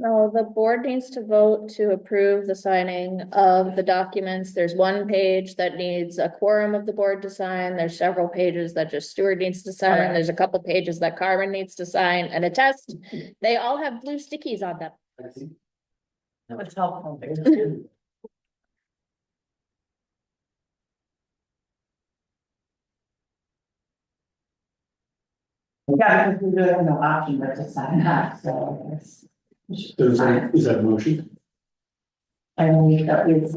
No, the board needs to vote to approve the signing of the documents. There's one page that needs a quorum of the board to sign. There's several pages that just Stuart needs to sign. Okay. There's a couple pages that Carmen needs to sign and attest. They all have blue stickies on them. That was helpful. Yeah, because we really have no option but to sign that, so it's. So is that a motion? I believe that we've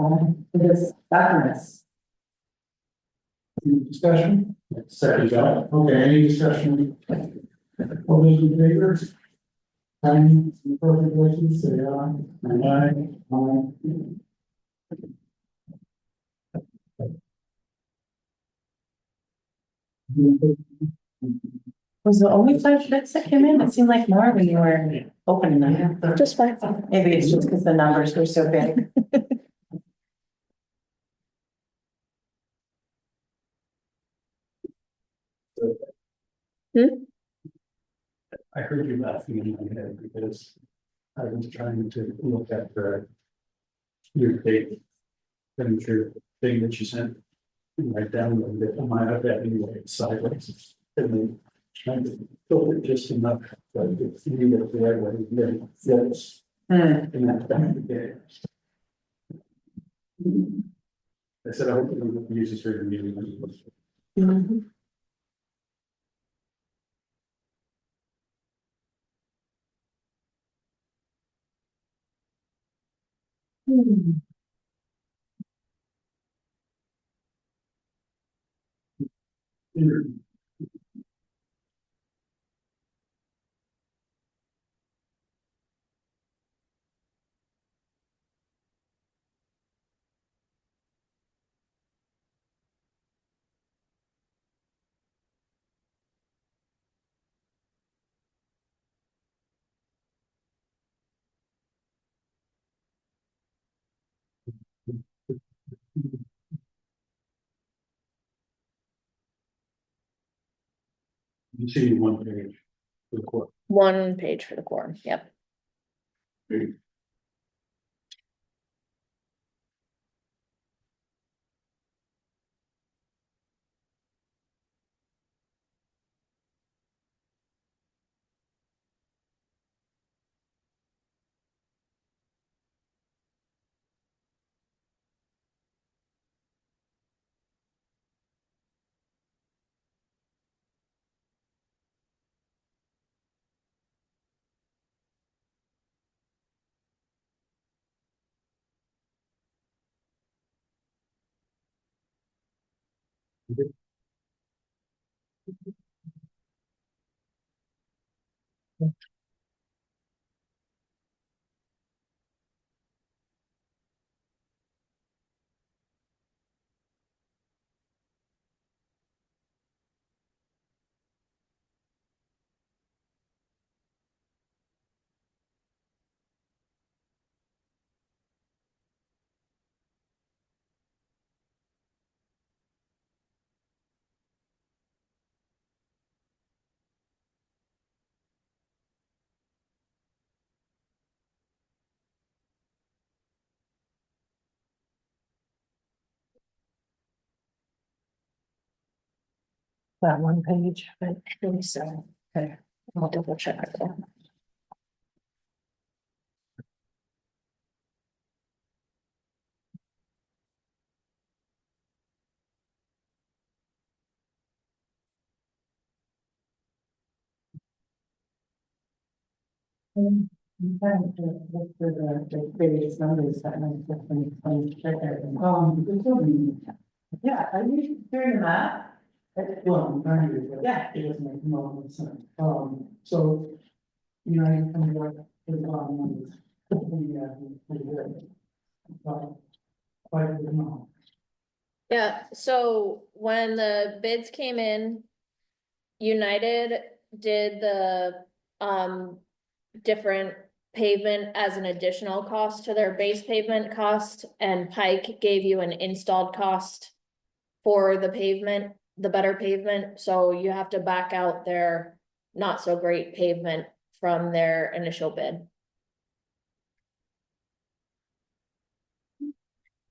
this documents. Any discussion? Second, John. Okay, any discussion? All those in favor? Time, appropriate places, say aye. Aye. Was the only 5 bits that came in? It seemed like more when you were opening them. Just fine. Maybe it's just because the numbers were so big. I heard you laughing in my head because I was trying to look at the your date signature thing that you sent. And I downloaded it on my iPad anyway, sideways, and then trying to fill it just enough, but it's read it the right way, then yes, and that's back again. I said, I hope it uses for your meeting. You see one page. For the court. One page for the quorum, yep. That one page, I think so. Okay, I'll double check that. the various numbers that might different. Yeah, are you doing that? Well, I'm trying to, Yeah. it doesn't make no sense. So, you know, you come back to the bottom numbers. Pretty good. But, quite a bit more. Yeah, so when the bids came in, United did the different pavement as an additional cost to their base pavement cost, and Pike gave you an installed cost for the pavement, the better pavement, so you have to back out their not so great pavement from their initial bid.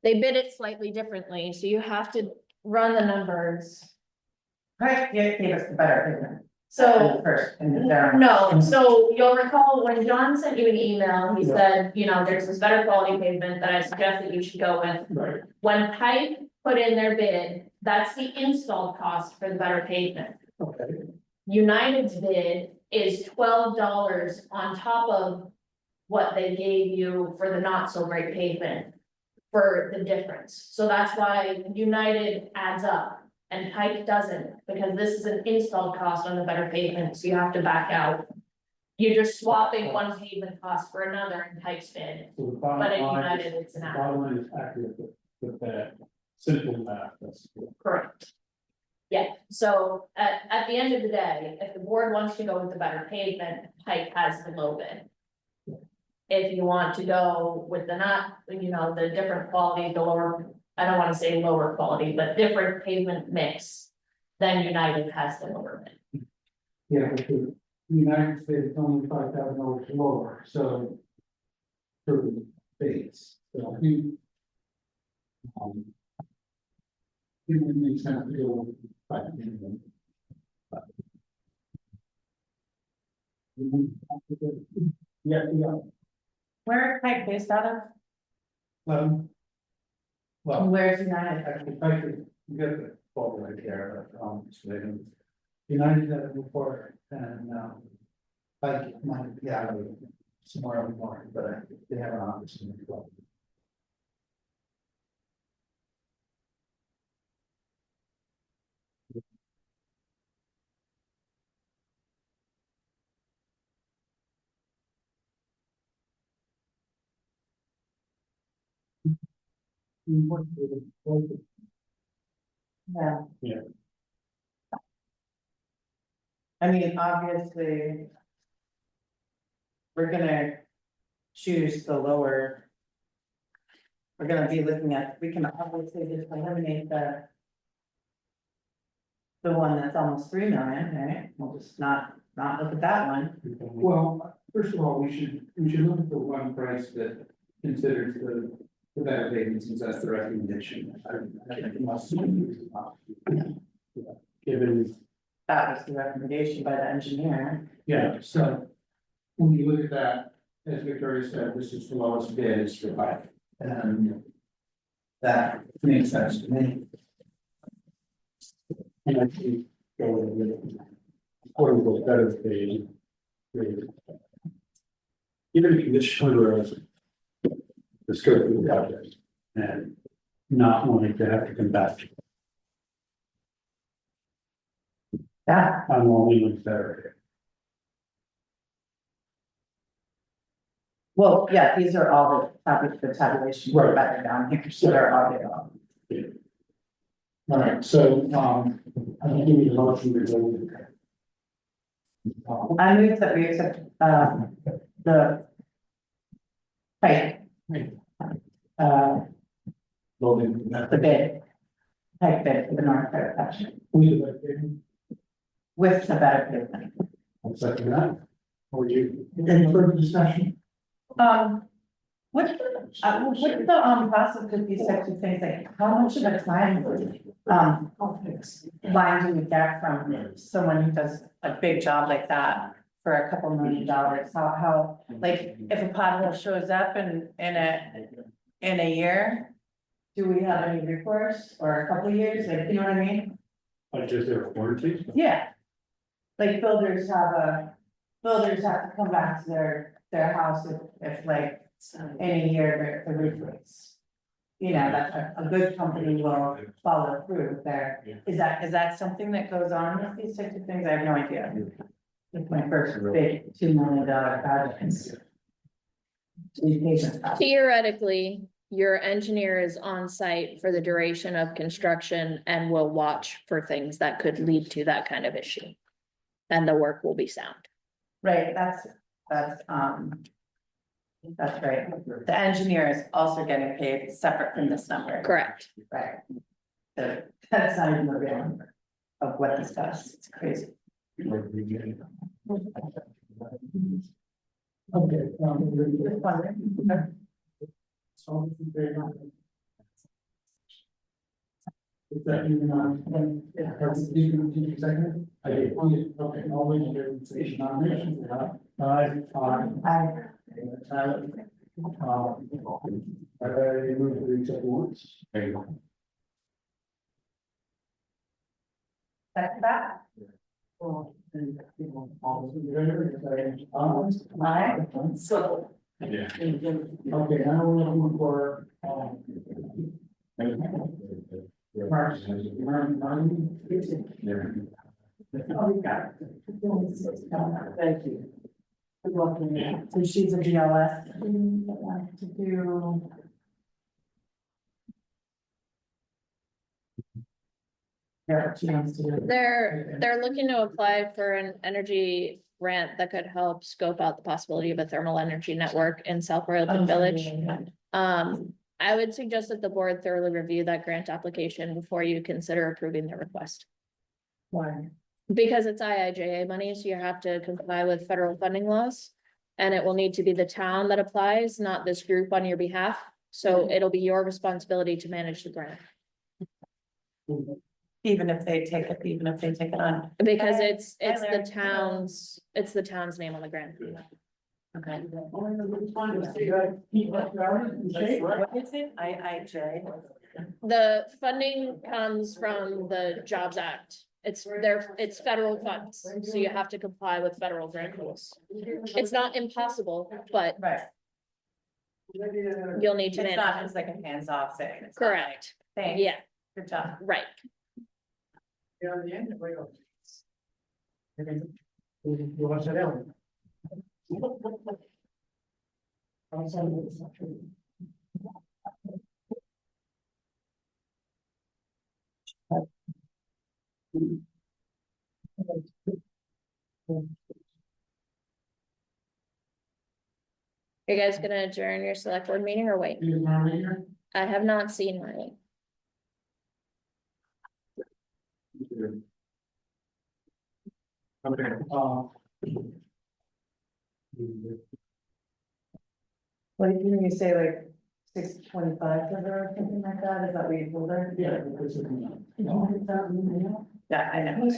They bid it slightly differently, so you have to run the numbers. Right, yeah, gave us the better payment. So, First, and then there. no, so you'll recall when John sent you an email, he said, you know, there's this better quality pavement that I suggest that you should go with. Right. When Pike put in their bid, that's the install cost for the better pavement. Okay. United's bid is $12 on top of what they gave you for the not so great pavement for the difference. So that's why United adds up and Pike doesn't, because this is an installed cost on the better pavement, so you have to back out. You're just swapping one pavement cost for another in Pike's bid, So the but bottom in line, United, it's an the add. bottom line is accurate with that simple math, that's. Correct. Yeah, so at the end of the day, if the board wants to go with the better pavement, Pike has the low bid. If you want to go with the not, you know, the different quality, the lower, I don't wanna say lower quality, but different pavement mix, then United has the lower bid. Yeah, but the United States is only $5,000 lower, so. For the base, so I think. It would make sense to go with 5,000. Yeah, yeah, Where is Pike based out of? well. Well, Where's United? actually, I could get the photo right there, Sweden. United had a report and, like, might be out of somewhere more, but they have an office in the club. Yeah. Yeah. I mean, obviously. We're gonna choose the lower. We're gonna be looking at, we can obviously just eliminate the. The one that's almost 3 million, right? We'll just not look at that one. Well, first of all, we should look at the one price that considers the better pavement, since that's the recommendation. I think it must be. Given, That was the recommendation by the engineer. yeah, so when you look at that, as Victoria said, this is the lowest bid is for Pike. And that makes sense to me. And I think go with it. Quote unquote better paid. Even if you just sugar the scope of the project and not wanting to have to come back. Yeah, I'm only with better. well, yeah, these are all the tabulation Right. better down here, so they're all there. All right, so, I think you need a motion to go with it. I move that we accept, the. Pike. Voting. The bid. Pike bid for the North Fair patch We do that, with the better pavement. I'll second that. Or you, any further discussion? What's the process with these types of things, like, how much of a time, line do we get from someone who does a big job like that for a couple $1 million? How, like, if a pothole shows up in a year, do we have any recourse, or a couple years, like, you know what I mean? Like just their warranty? Yeah. Like builders have to come back to their house if like, in a year, the roof leaks. You know, that a good company will follow through with their, is that something that goes on with these types of things? I have no idea. It's my first big $2 million project. Theoretically, your engineer is on site for the duration of construction and will watch for things that could lead to that kind of issue. And the work will be sound. Right, that's right. The engineer is also getting paid separate from this number. Correct. Right. So that's not even the real number of what this does. It's crazy. Okay. Just wondering. Is that even on, did you second? I did. Okay, all those in favor, say nomination. Aye. Tyler. I move to accept warrants. There you go. That's that. All those in favor, say Aye. So. Yeah. Okay, now we're looking for, Mark. Oh, we got it. Thank you. Good luck. So she's a BLS. To do. Yeah, she wants to do. They're looking to apply for an energy grant that could help scope out the possibility of a thermal energy network in South Royalton Village. I would suggest that the board thoroughly review that grant application before you consider approving the request. Why? Because it's IIJA money, so you have to comply with federal funding laws. And it will need to be the town that applies, not this group on your behalf. So it'll be your responsibility to manage the grant. Even if they take it on. Because it's Larry. the town's name on the grant. Okay. What is it? IIJ. The funding comes from the Jobs Act. It's federal funds, so you have to comply with federal grant rules. It's not impossible, but Right. you'll need to It's not manage. just like a hands-off thing. It's not like, Correct. thanks. Yeah, Good job. right. You want to sit down? You guys gonna adjourn your select board meeting or wait? I have not seen mine. Okay. What did you say, like 6:25 to her or something like that? Is that what you told her? Yeah, because of. Yeah, I know.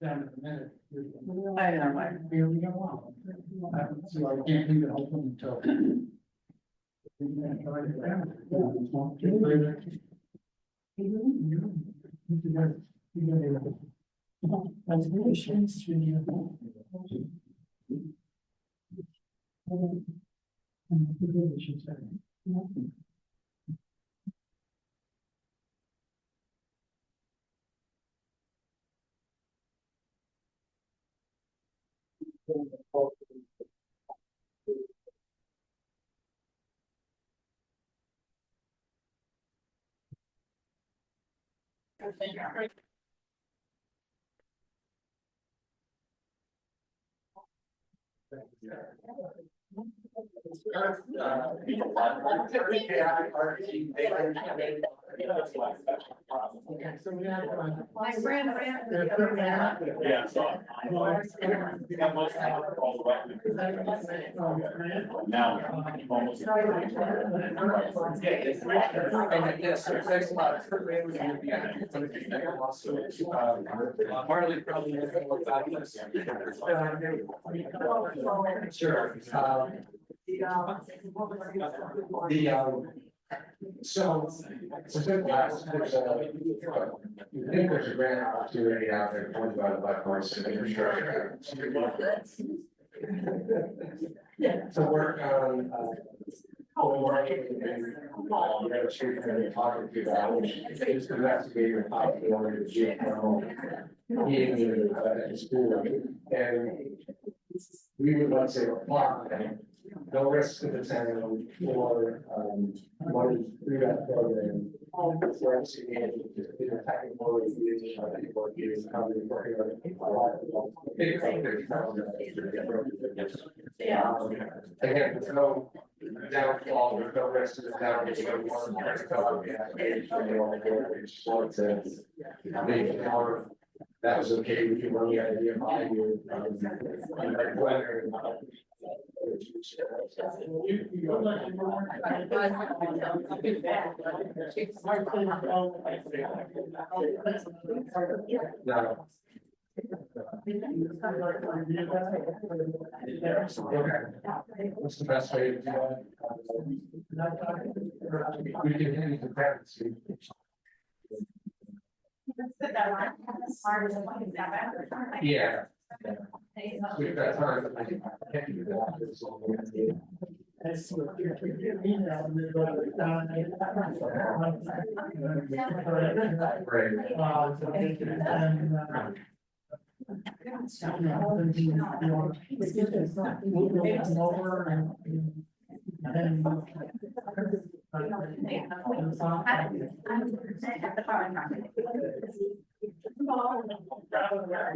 Down in a minute. I know, Mike. Here we go. So I can't leave it open until. Marley probably knows more about this. Sure. So good class, you think there's a grant opportunity out there, $25 bucks in infrastructure. To work on, talking to about, is investigating the possibility of geothermal heating in school. And we would like to apply, no risk to the town for, money through that program. For us to be able to do the technical reviews, technical reviews, how we work on it. Again, there's no downfall, there's no risk to the town. There's no one. We just want to make our that was okay with you, when we had idea behind you. Whether or not. No. What's the best way to do that? We can handle the parents. Yeah. We've got time. I can't do that.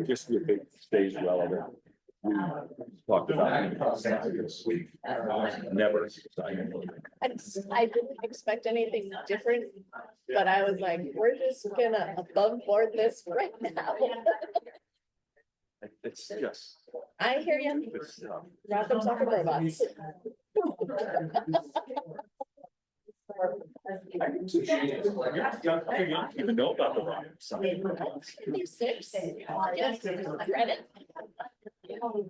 Just if it stays relevant. We talked about it. Never. I didn't expect anything different, but I was like, we're just gonna above board this right now. It's just. I hear you. It's, Rock 'em sock 'em robots. You don't even know about the rock. You're six. Yes, I read it. You know.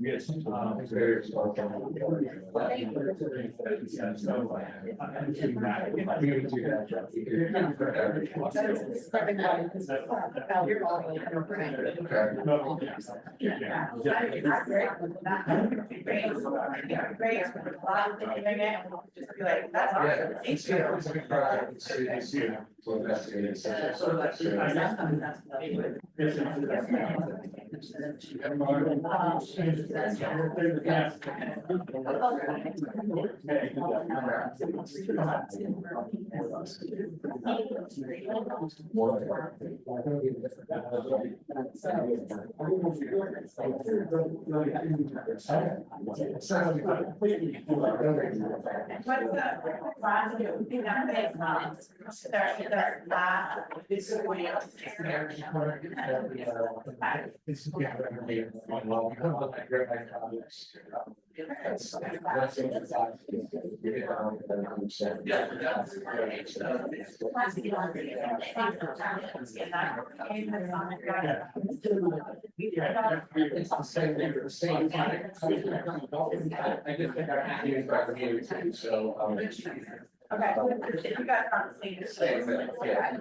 Yes. Just be like, that's awesome. It's a big project. It's to investigate it. So that's. It's the same thing, the same time. I just think I'm happy with our community, so. Okay, if you guys aren't seeing the same. Yeah.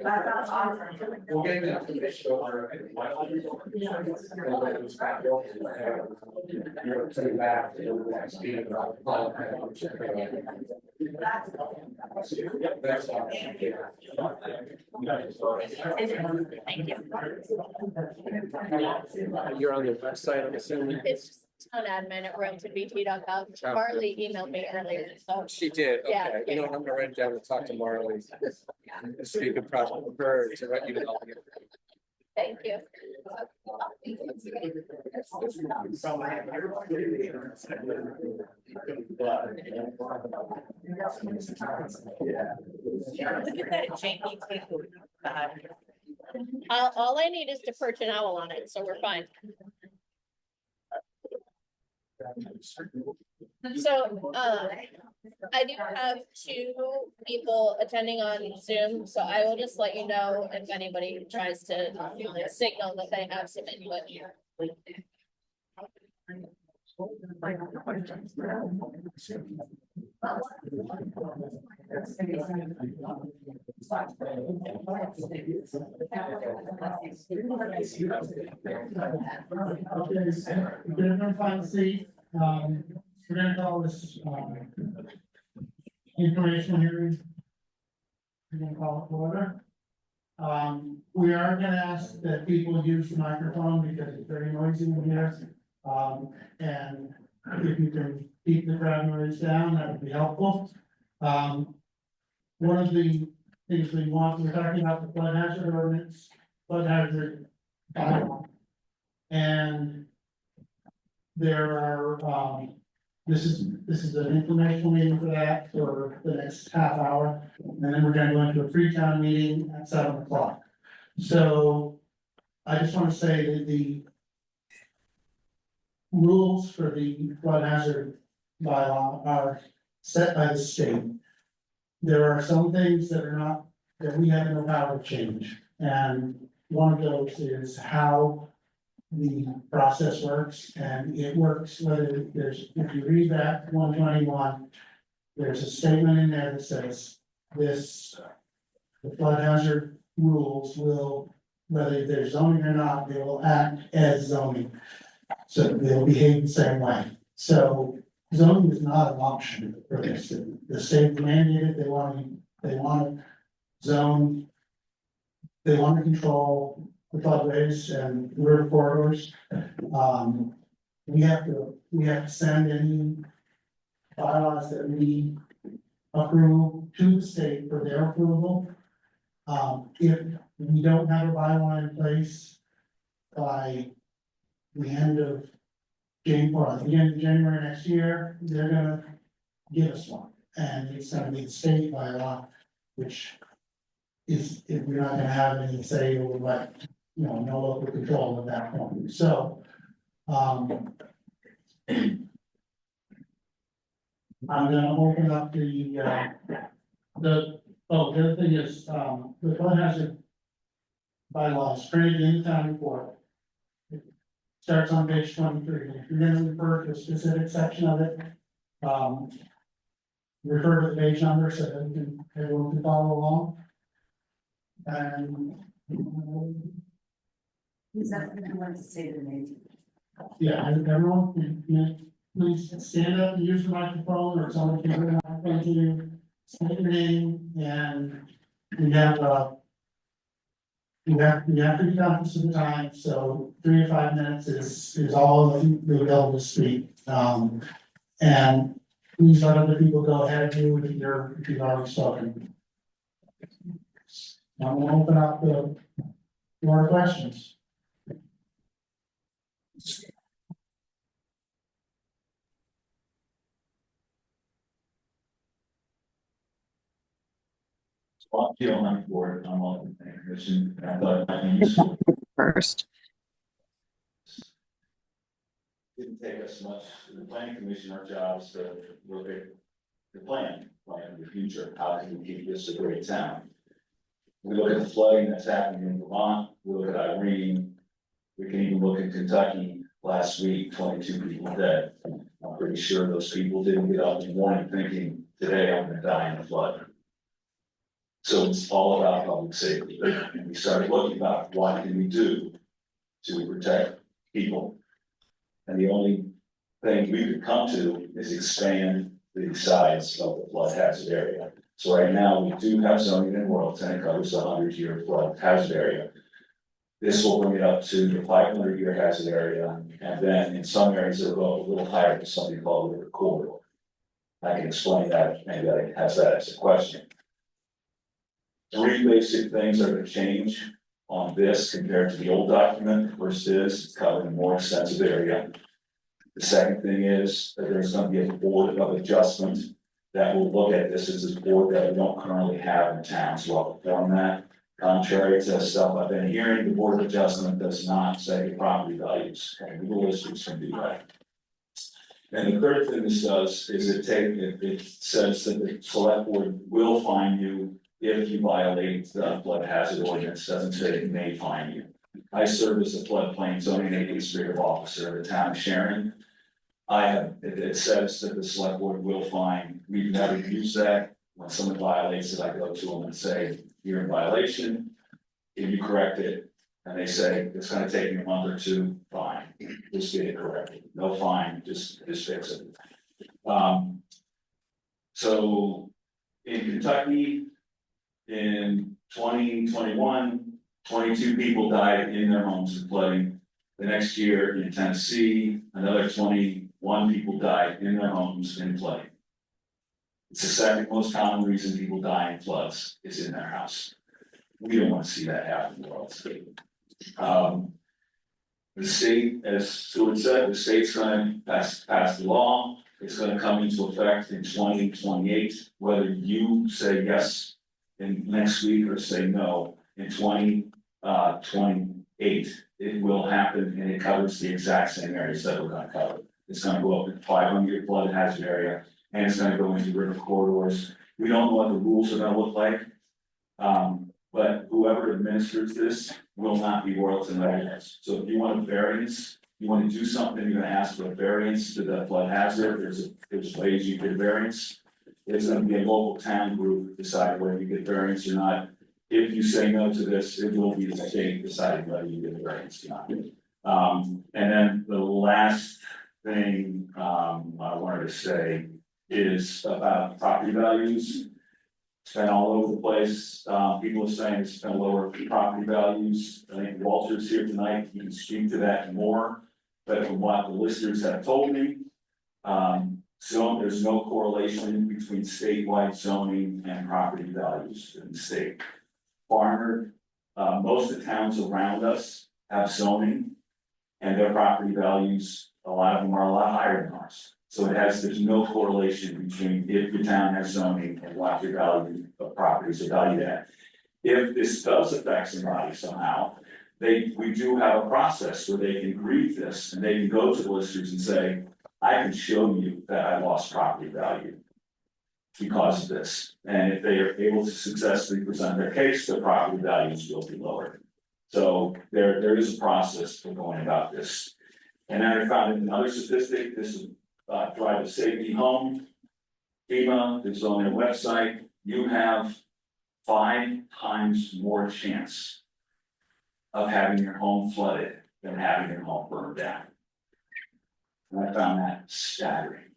That's awesome. We'll get it to the show. You're sitting back. Speaking about. That's all. You're on the website, I'm assuming? It's just town admin at road2bt.gov. Marley emailed me earlier, so. She did, Yeah, okay. You know what, I'm gonna write it down and talk to Marley. So you can probably her to let you know. Thank you. All I need is to perch an owl on it, so we're fine. So, I do have 2 people attending on Zoom, so I will just let you know if anybody tries to signal that they have some input. We're gonna call this, information hearing. We're gonna call it to order. We are gonna ask that people use the microphone because it's very noisy in here. And if you can keep the crowd noise down, that would be helpful. one of the things we want, we're talking about the flood hazard ordinance, flood hazard bylaw. And there are, this is an informational meeting for that for the next half hour. And then we're gonna go into a pre-town meeting at 7 o'clock. So I just wanna say that the rules for the flood hazard bylaw are set by the state. There are some things that are not, that we have no power to change, and one of those is how the process works, and it works whether there's, if you read that 121, there's a statement in there that says this, the flood hazard rules will, whether there's zoning or not, they will act as zoning. So they'll behave the same way. So zoning is not an option for this. The state mandated, they want to zone. They want to control the floodways and river corridors. We have to send any bylaws that we approve to the state for their approval. If we don't have a bylaw in place by the end of January next year, they're gonna give us one, and it's gonna be the state bylaw, which is, if we're not gonna have any say over what, no local control at that point, so. I'm gonna open up the other thing is, the flood hazard bylaws printed in the town report. Starts on page 23. If you're gonna refer to a specific section of it, refer to the page number so that everyone can follow along. And. Is that what you want to say to me? Yeah, and everyone, please stand up and use the microphone, or someone can bring a microphone to you, state your name, and we have, you have to be conscious of the time, so 3 to 5 minutes is all that you'll be able to speak. And please let other people go ahead of you if you've already spoken. I'm gonna open up the floor to questions. Well, I feel on board, I'm on the commission, I thought it might be useful. First. Didn't take us much, the planning commission, our job is to look at the plan for the future, how can we keep this a great town? We look at the flooding that's happening in Vermont, we look at Irene, we can even look at Kentucky, last week, 22 people dead. I'm pretty sure those people didn't get up in the morning thinking, today I'm gonna die in a flood. So it's all about public safety, and we started looking about what can we do to protect people. And the only thing we could come to is expand the size of the flood hazard area. So right now, we do have zoning in Royalton, it covers the 100-year flood hazard area. This will bring it up to the 500-year hazard area, and then in some areas it'll go a little higher to something called the river corridor. I can explain that, maybe I have that as a question. 3 basic things are to change on this compared to the old document. The first is it's covering a more extensive area. The second thing is that there's going to be a board of adjustment that will look at this as a board that we don't currently have in town, so I'll perform that. Contrary to stuff I've been hearing, the board of adjustment does not say property values, and legal issues can do that. And the third thing this does is it says that the select board will fine you if you violate the flood hazard ordinance, doesn't say it may fine you. I serve as a floodplain zoning administrative officer of the town of Sharon. It says that the select board will fine, we've never used that. When someone violates it, I go to them and say, you're in violation, if you correct it, and they say, it's gonna take me a month or 2, fine, just get it corrected, no fine, just fix it. So in Kentucky, in 2021, 22 people died in their homes in flooding. The next year in Tennessee, another 21 people died in their homes in flooding. It's the second most common reason people die in floods is in their house. We don't wanna see that happen in the world. The state, as Stuart said, the state's gonna pass the law, it's gonna come into effect in 2028. Whether you say yes in next week or say no in 2028, it will happen, and it covers the exact same areas that we're gonna cover. It's gonna go up to 500 flood hazard area, and it's gonna go into river corridors. We don't know what the rules are gonna look like. But whoever administers this will not be Royalton residents. So if you want a variance, you want to do something, you're gonna ask for a variance to the flood hazard, there's ways you get variance. It's gonna be a local town group decide whether you get variance or not. If you say no to this, it will be the state deciding whether you get a variance or not. And then the last thing, I wanted to say is about property values. It's been all over the place, people are saying it's been lower property values, I think Walter's here tonight, he can speak to that more. But from what the listers have told me, so there's no correlation between statewide zoning and property values in the state. Farmer, most of the towns around us have zoning, and their property values, a lot of them are a lot higher than ours. So there's no correlation between if your town has zoning and what your value of properties are valued at. If this does affect somebody somehow, we do have a process where they can grieve this and they can go to the listers and say, I can show you that I lost property value because of this. And if they are able to successfully present their case, their property values will be lowered. So there is a process for going about this. And then I found another statistic, this is Drive a Safety Home. FEMA is on their website, you have 5 times more chance of having your home flooded than having your home burned down. And I found that staggering.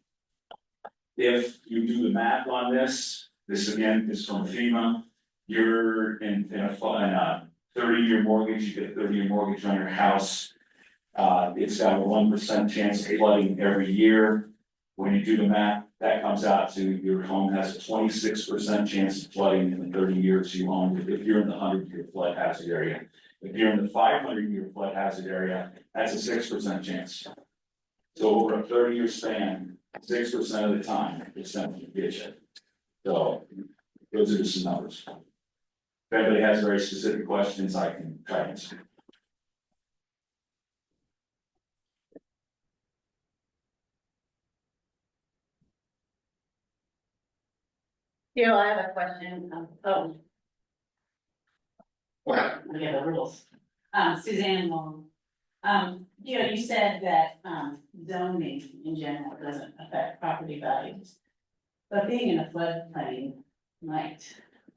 If you do the math on this again is from FEMA, you're in a 30-year mortgage, you get a 30-year mortgage on your house. It's got a 1% chance of flooding every year. When you do the math, that comes out to your home has a 26% chance of flooding in the 30 years you own it, if you're in the 100-year flood hazard area. If you're in the 500-year flood hazard area, that's a 6% chance. So over a 30-year span, 6% of the time, it's something to get you. So those are just some numbers. If anybody has very specific questions, I can try to answer. Gail, I have a question, we have the rules. Suzanne Long. You said that, zoning in general doesn't affect property values. But being in a floodplain might,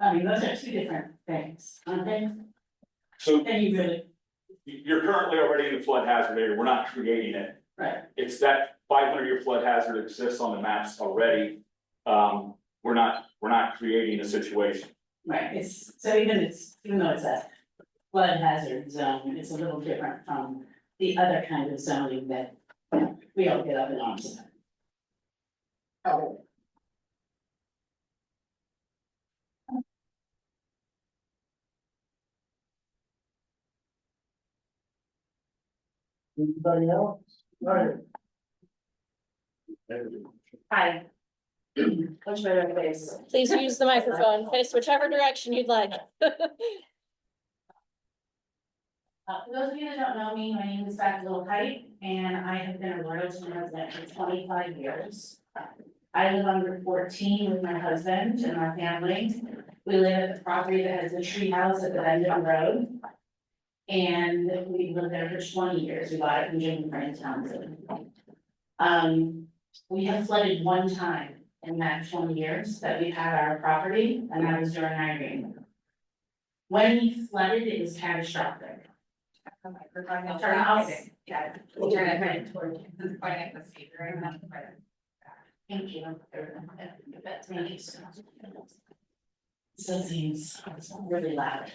those are 2 different things, aren't they? So Can you really, you're currently already in the flood hazard area, we're not creating it. right, It's that 500-year flood hazard exists on the maps already. We're not creating a situation. right, even though it's a flood hazard zone, it's a little different from the other kind of zoning that we all get up in arms about. Oh. Anybody else? Right. Hi. Which way do I face? Please use the microphone, face whichever direction you'd like. For those of you that don't know me, my name is Beth Littlekite, and I have been a Royalton resident for 25 years. I live on Route 14 with my husband and our family. We live at the property that has a tree house at the end of the road. And we've lived there for 20 years. We bought it from Jim and Townsend. We have flooded 1 time in that 20 years that we've had our property, and that was during Irene. When we flooded, it was catastrophic. Okay, we're going to Turn off. Yeah, we'll turn it right toward you, this is quite at the speaker, I'm not quite. Thank you. Still seems really loud.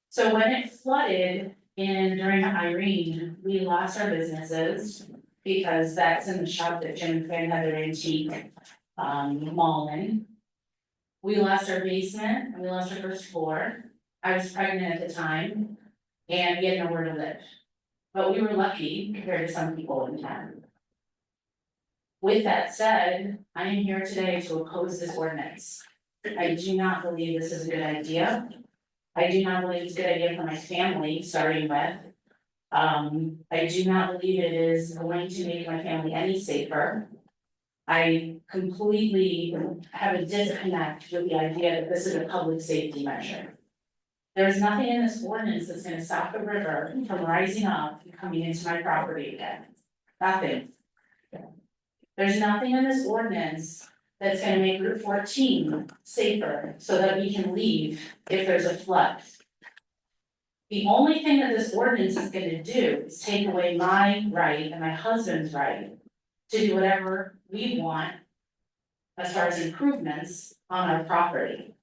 So when it flooded during Irene, we lost our businesses. because that's in the shop that Jim and Fran had their antique, mall in. We lost our basement and we lost our first floor. I was pregnant at the time and we had nowhere to live. But we were lucky compared to some people in town. With that said, I am here today to oppose this ordinance. I do not believe this is a good idea. I do not believe it's a good idea for my family, starting with. I do not believe it is going to make my family any safer. I completely have a disconnect with the idea that this is a public safety measure. There's nothing in this ordinance that's gonna stop the river from rising up and coming into my property again. Nothing. There's nothing in this ordinance that's gonna make Route 14 safer so that we can leave if there's a flood. The only thing that this ordinance is gonna do is take away my right and my husband's right to do whatever we want as far as improvements on our property.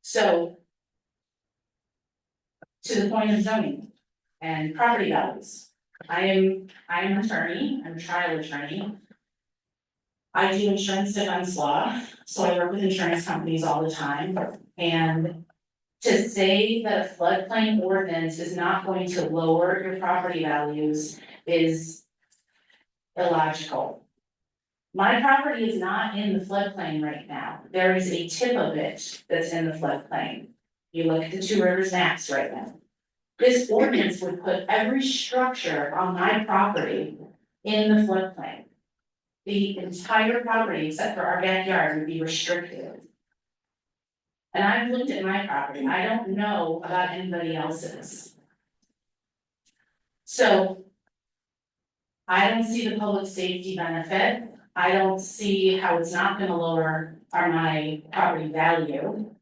So, to the point of zoning and property values, I am an attorney, I'm a trial attorney. I do insurance defense law, so I work with insurance companies all the time, and to say that a floodplain ordinance is not going to lower your property values is illogical. My property is not in the floodplain right now. There is a tip of it that's in the floodplain. You look at the Two Rivers maps right now. This ordinance would put every structure on my property in the floodplain. The entire property, except for our backyard, would be restricted. And I've looked at my property, I don't know about anybody else's. So I don't see the public safety benefit. I don't see how it's not gonna lower my property value.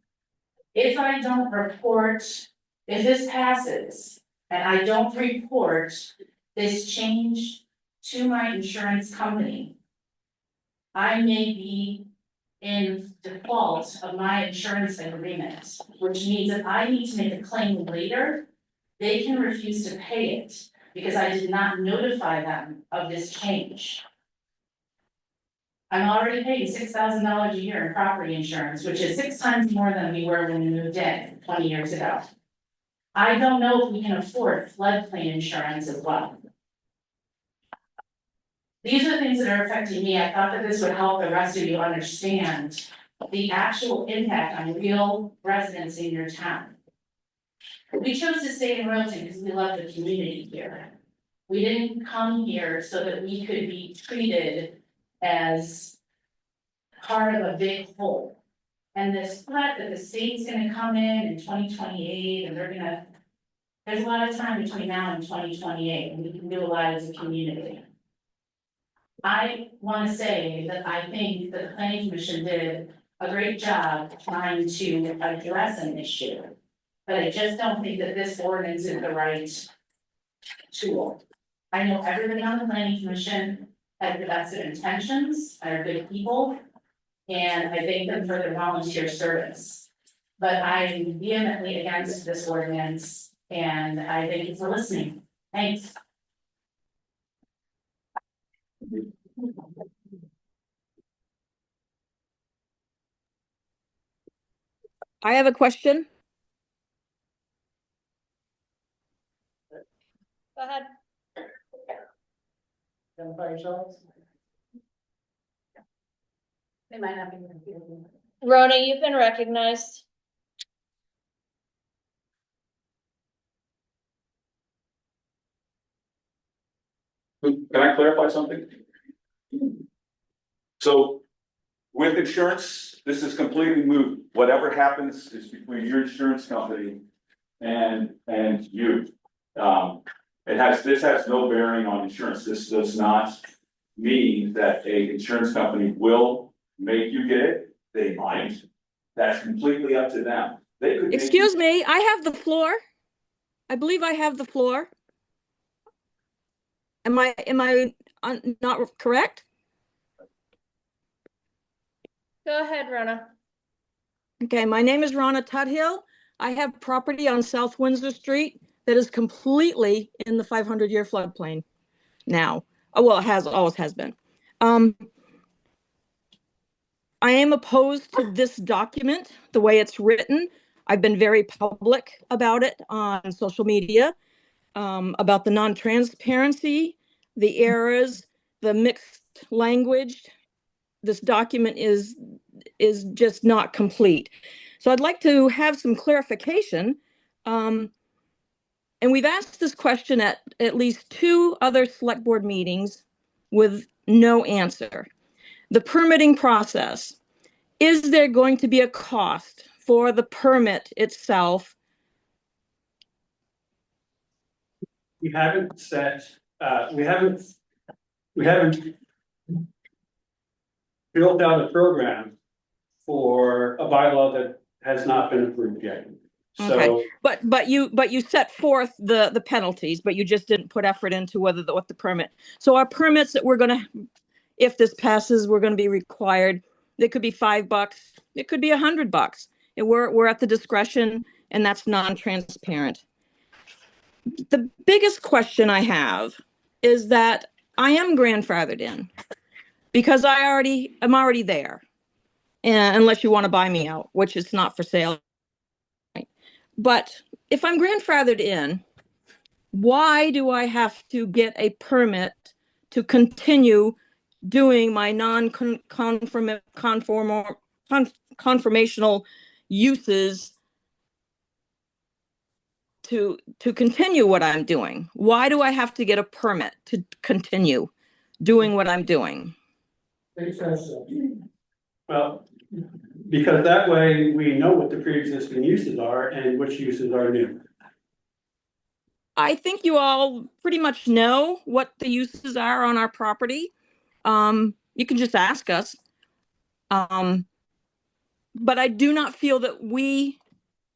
If I don't report, if this passes and I don't report this change to my insurance company, I may be in default of my insurance agreement, which means if I need to make a claim later, they can refuse to pay it because I did not notify them of this change. I'm already paying $6,000 a year in property insurance, which is 6 times more than we were when we moved in 20 years ago. I don't know if we can afford floodplain insurance as well. These are things that are affecting me. I thought that this would help the rest of you understand the actual impact on real residents in your town. We chose to stay in Royalton because we love the community here. We didn't come here so that we could be treated as part of a big whole. And this threat that the state's gonna come in 2028 and there's a lot of time between now and 2028 and we can do a lot as a community. I wanna say that I think that the planning commission did a great job trying to address an issue. But I just don't think that this ordinance is the right tool. I know everybody on the planning commission has the best of intentions, are good people. And I thank them for their volunteer service. But I'm vehemently against this ordinance and I thank you for listening. Thanks. I have a question. Go ahead. They might not be. Rona, you've been recognized. Can I clarify something? So with insurance, this is completely moot. Whatever happens is between your insurance company and you. This has no bearing on insurance. This does not mean that a insurance company will make you get it. They might. That's completely up to them. They could. Excuse me, I have the floor. I believe I have the floor. Am I not correct? Go ahead, Rona. Okay, my name is Ronna Tuthill. I have property on South Windsor Street that is completely in the 500-year floodplain now. Well, it always has been. I am opposed to this document, the way it's written. I've been very public about it on social media, about the non-transparency, the errors, the mixed language. This document is just not complete. So I'd like to have some clarification. And we've asked this question at least 2 other select board meetings with no answer. The permitting process. Is there going to be a cost for the permit itself? We haven't set, we haven't built out a program for a bylaw that has not been approved yet. So, But you set forth the penalties, but you just didn't put effort into what the permit. So our permits that we're gonna, if this passes, we're gonna be required. It could be $5. It could be $100. And we're at the discretion, and that's non-transparent. The biggest question I have is that I am grandfathered in because I'm already there. And unless you want to buy me out, which is not for sale. But if I'm grandfathered in, why do I have to get a permit to continue doing my conformational uses to continue what I'm doing? Why do I have to get a permit to continue doing what I'm doing? well, because that way we know what the pre-existing uses are and which uses are new. I think you all pretty much know what the uses are on our property. You can just ask us. But I do not feel that we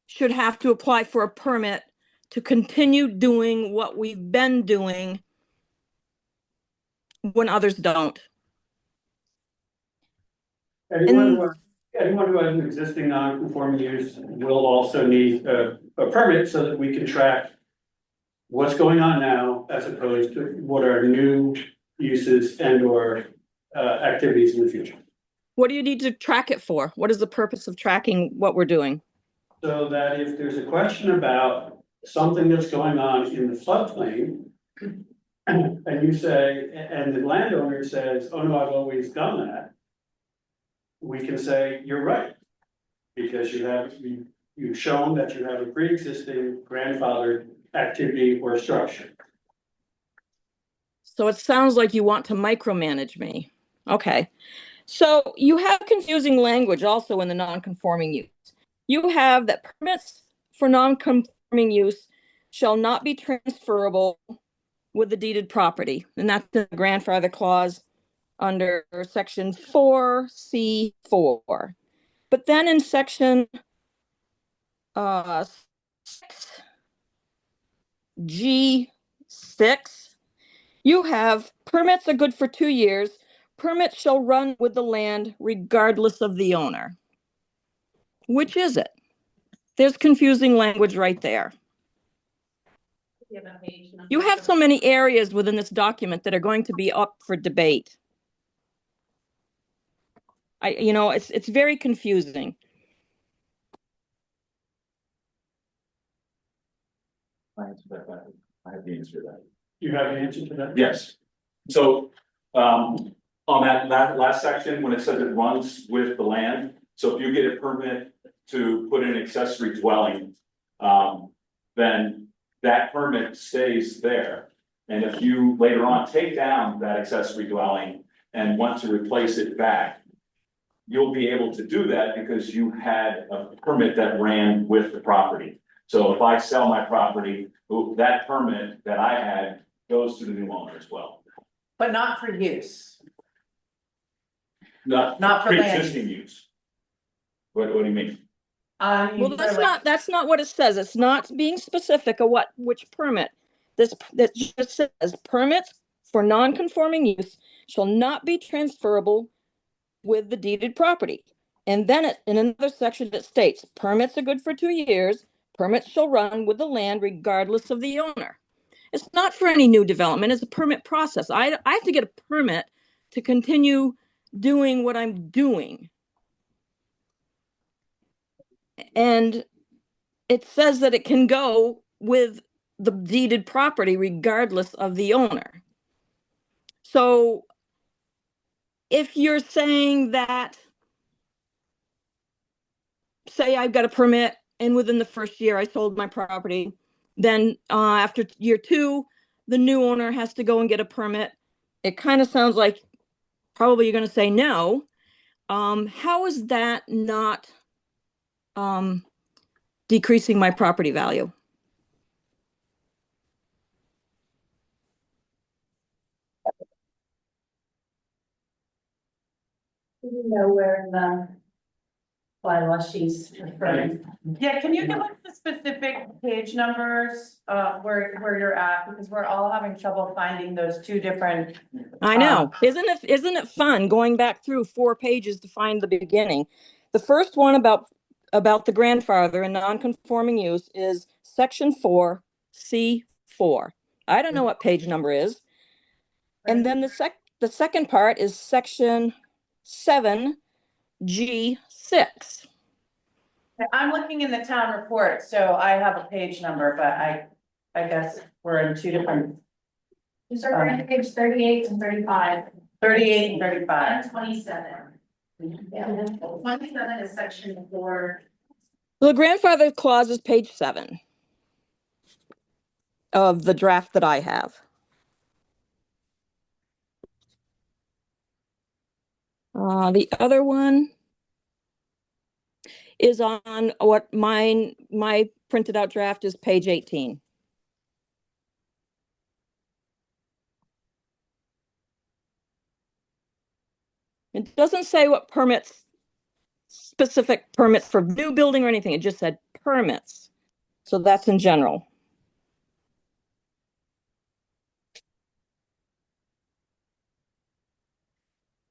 should have to apply for a permit to continue doing what we've been doing when others don't. Anyone who has an existing non-conforming use will also need a permit so that we can track what's going on now as opposed to what are new uses and or activities in the future. What do you need to track it for? What is the purpose of tracking what we're doing? So that if there's a question about something that's going on in the floodplain, and you say, and the landowner says, oh no, I've always done that, we can say, you're right. Because you've shown that you have a pre-existing grandfathered activity or structure. So it sounds like you want to micromanage me. Okay. So you have confusing language also in the non-conforming use. You have that permits for non-conforming use shall not be transferable with the deeded property. And that's the grandfather clause under section 4C4. But then in section 6G6, you have permits are good for 2 years. Permits shall run with the land regardless of the owner. Which is it? There's confusing language right there. You have so many areas within this document that are going to be up for debate. It's very confusing. I have the answer to that. You have an answer to that? Yes. So, on that last section, when it says it runs with the land, so if you get a permit to put in accessory dwelling, then that permit stays there. And if you later on take down that accessory dwelling and want to replace it back, you'll be able to do that because you had a permit that ran with the property. So if I sell my property, that permit that I had goes to the new owner as well. But not for use. Not for land. pre-existing use. What do you mean? Well, that's not what it says. It's not being specific of which permit. That just says permits for non-conforming use shall not be transferable with the deeded property. And then in another section it states permits are good for 2 years. Permits shall run with the land regardless of the owner. It's not for any new development. It's a permit process. I have to get a permit to continue doing what I'm doing. And it says that it can go with the deeded property regardless of the owner. So if you're saying that, say I've got a permit and within the first year I sold my property, then after year 2, the new owner has to go and get a permit. It kind of sounds like probably you're going to say no. How is that not decreasing my property value? Where the bylaw she's referring. Yeah, can you give us the specific page numbers, where you're at, because we're all having trouble finding those two different. I know. Isn't it fun going back through 4 pages to find the beginning? The first one about the grandfather and non-conforming use is section 4, C4. I don't know what page number is. And then the second part is section 7, G6. I'm looking in the town report, so I have a page number, but I guess we're in two different, These are on page 38 and 35. 38 and 35. And 27. Yeah, 27 is section 4. The grandfather clause is page 7 of the draft that I have. The other one is on what my printed out draft is page 18. It doesn't say what permits, specific permits for new building or anything. It just said permits. So that's in general.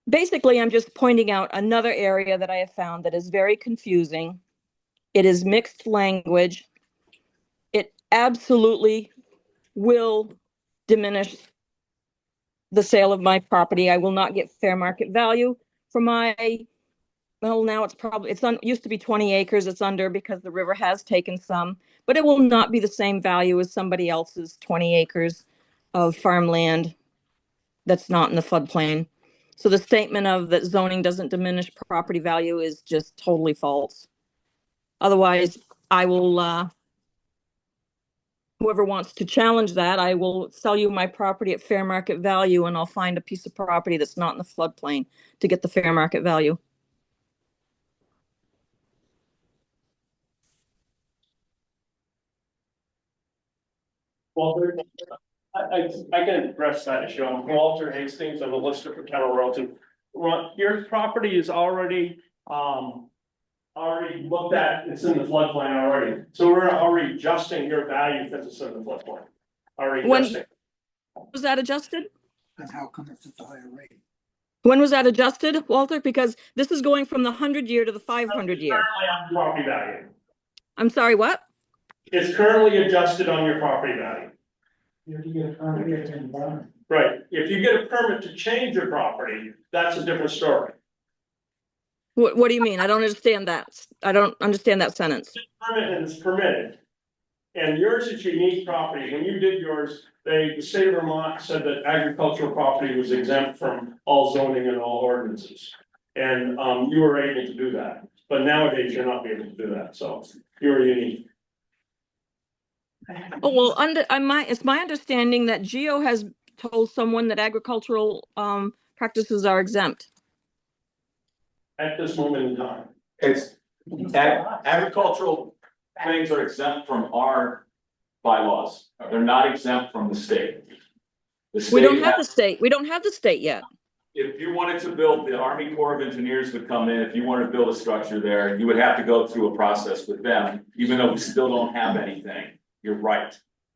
Basically, I'm just pointing out another area that I have found that is very confusing. It is mixed language. It absolutely will diminish the sale of my property. I will not get fair market value for my, well, now used to be 20 acres. It's under because the river has taken some, but it will not be the same value as somebody else's 20 acres of farmland that's not in the floodplain. So the statement of that zoning doesn't diminish property value is just totally false. Otherwise, I will, whoever wants to challenge that, I will sell you my property at fair market value, and I'll find a piece of property that's not in the floodplain to get the fair market value. Walter, I can address that issue. I'm Walter Hastings. I'm a lister for Kettle Royalty. Your property is already looked at. It's in the floodplain already. So we're already adjusting your value because it's in the floodplain. Adjusting. Was that adjusted? And how come it's at the higher rate? When was that adjusted, Walter? Because this is going from the 100-year to the 500-year. Currently on property value. I'm sorry, what? It's currently adjusted on your property value. You get a permit to buy. Right. If you get a permit to change your property, that's a different story. What do you mean? I don't understand that. I don't understand that sentence. Permit and it's permitted. And yours is unique property. When you did yours, the state of Vermont said that agricultural property was exempt from all zoning and all ordinances. And you were able to do that. But nowadays you're not able to do that. So you're unique. Oh, well, it's my understanding that Geo has told someone that agricultural practices are exempt. At this moment in time. It's agricultural things are exempt from our bylaws. They're not exempt from the state. We don't have the state. We don't have the state yet. If you wanted to build, the Army Corps of Engineers would come in. If you wanted to build a structure there, you would have to go through a process with them, even though we still don't have anything. You're right.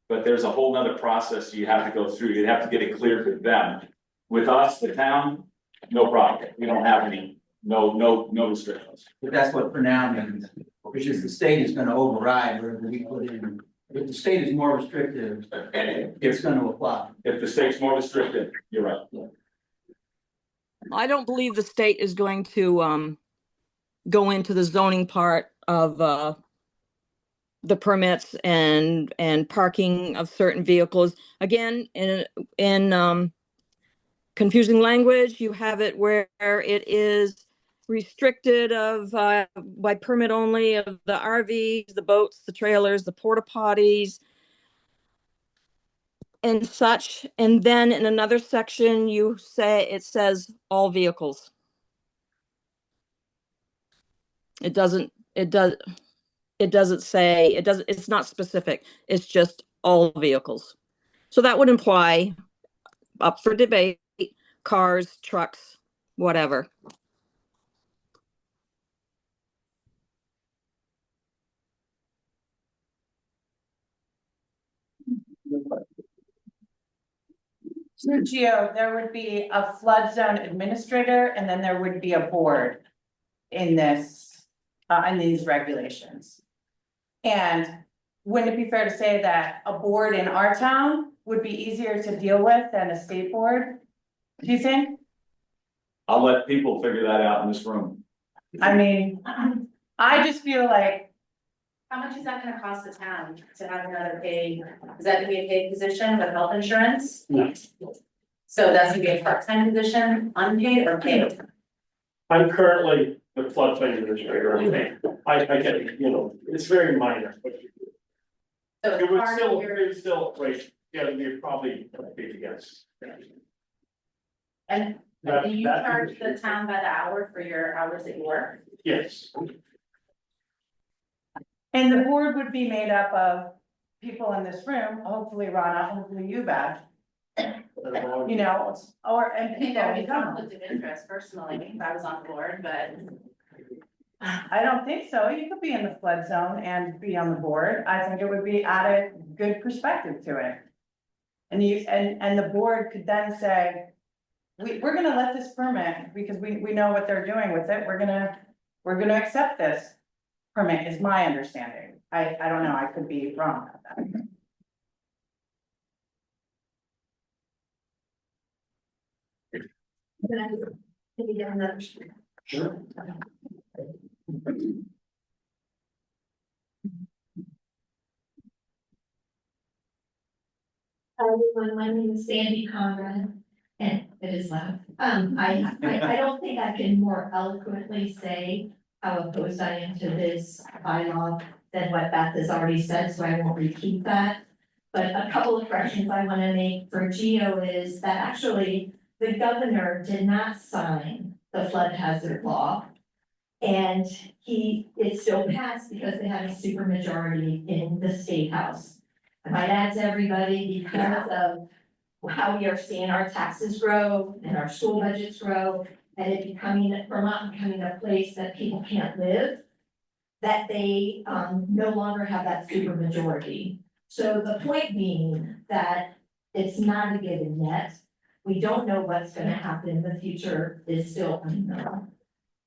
But there's a whole nother process you have to go through. You'd have to get it cleared with them. With us, the town, no problem. We don't have any, no restrictions. But that's what for now means, because the state is gonna override wherever we put in If the state is more restrictive, it's gonna apply. If the state's more restrictive, you're right. I don't believe the state is going to go into the zoning part of the permits and parking of certain vehicles. Again, in confusing language, you have it where it is restricted of by permit only of the RVs, the boats, the trailers, the porta potties, and such. And then in another section, it says all vehicles. It doesn't say, it's not specific. It's just all vehicles. So that would imply, up for debate, cars, trucks, whatever. So Gio, there would be a flood zone administrator and then there would be a board in this, in these regulations. And wouldn't it be fair to say that a board in our town would be easier to deal with than a state board? Do you think? I'll let people figure that out in this room. I mean, I just feel like, How much is that gonna cost the town to have another paid, is that gonna be a paid position with health insurance? No. So that's gonna be a part-time position, unpaid or paid? I'm currently the floodplain administrator, I get, it's very minor. So it's part of your, it would still, wait, yeah, you're probably a big guess. and do you charge the town by the hour for your hours that you work? Yes. and the board would be made up of people in this room, hopefully Rana, hopefully you, Beth. You know, or, and I think people that would in be town. conflict of interest personally, if I was on board, but I don't think so. You could be in the flood zone and be on the board. I think it would be added good perspective to it. And and the board could then say, we're gonna let this permit because we know what they're doing with it. We're gonna accept this permit is my understanding. I don't know. I could be wrong about that. Sure. Hi, everyone, my name is Sandy Conrad, and it is loud. I don't think I can more eloquently say how opposed I am to this bylaw than what Beth has already said, so I won't repeat that. But a couple of corrections I want to make for Geo is that actually the governor did not sign the flood hazard law. And it still passed because they had a supermajority in the state house. I might add to everybody, because of how we are seeing our taxes grow and our school budgets grow, and Vermont becoming a place that people can't live, that they no longer have that supermajority. So the point being that it's not a given yet. We don't know what's gonna happen. The future is still unknown.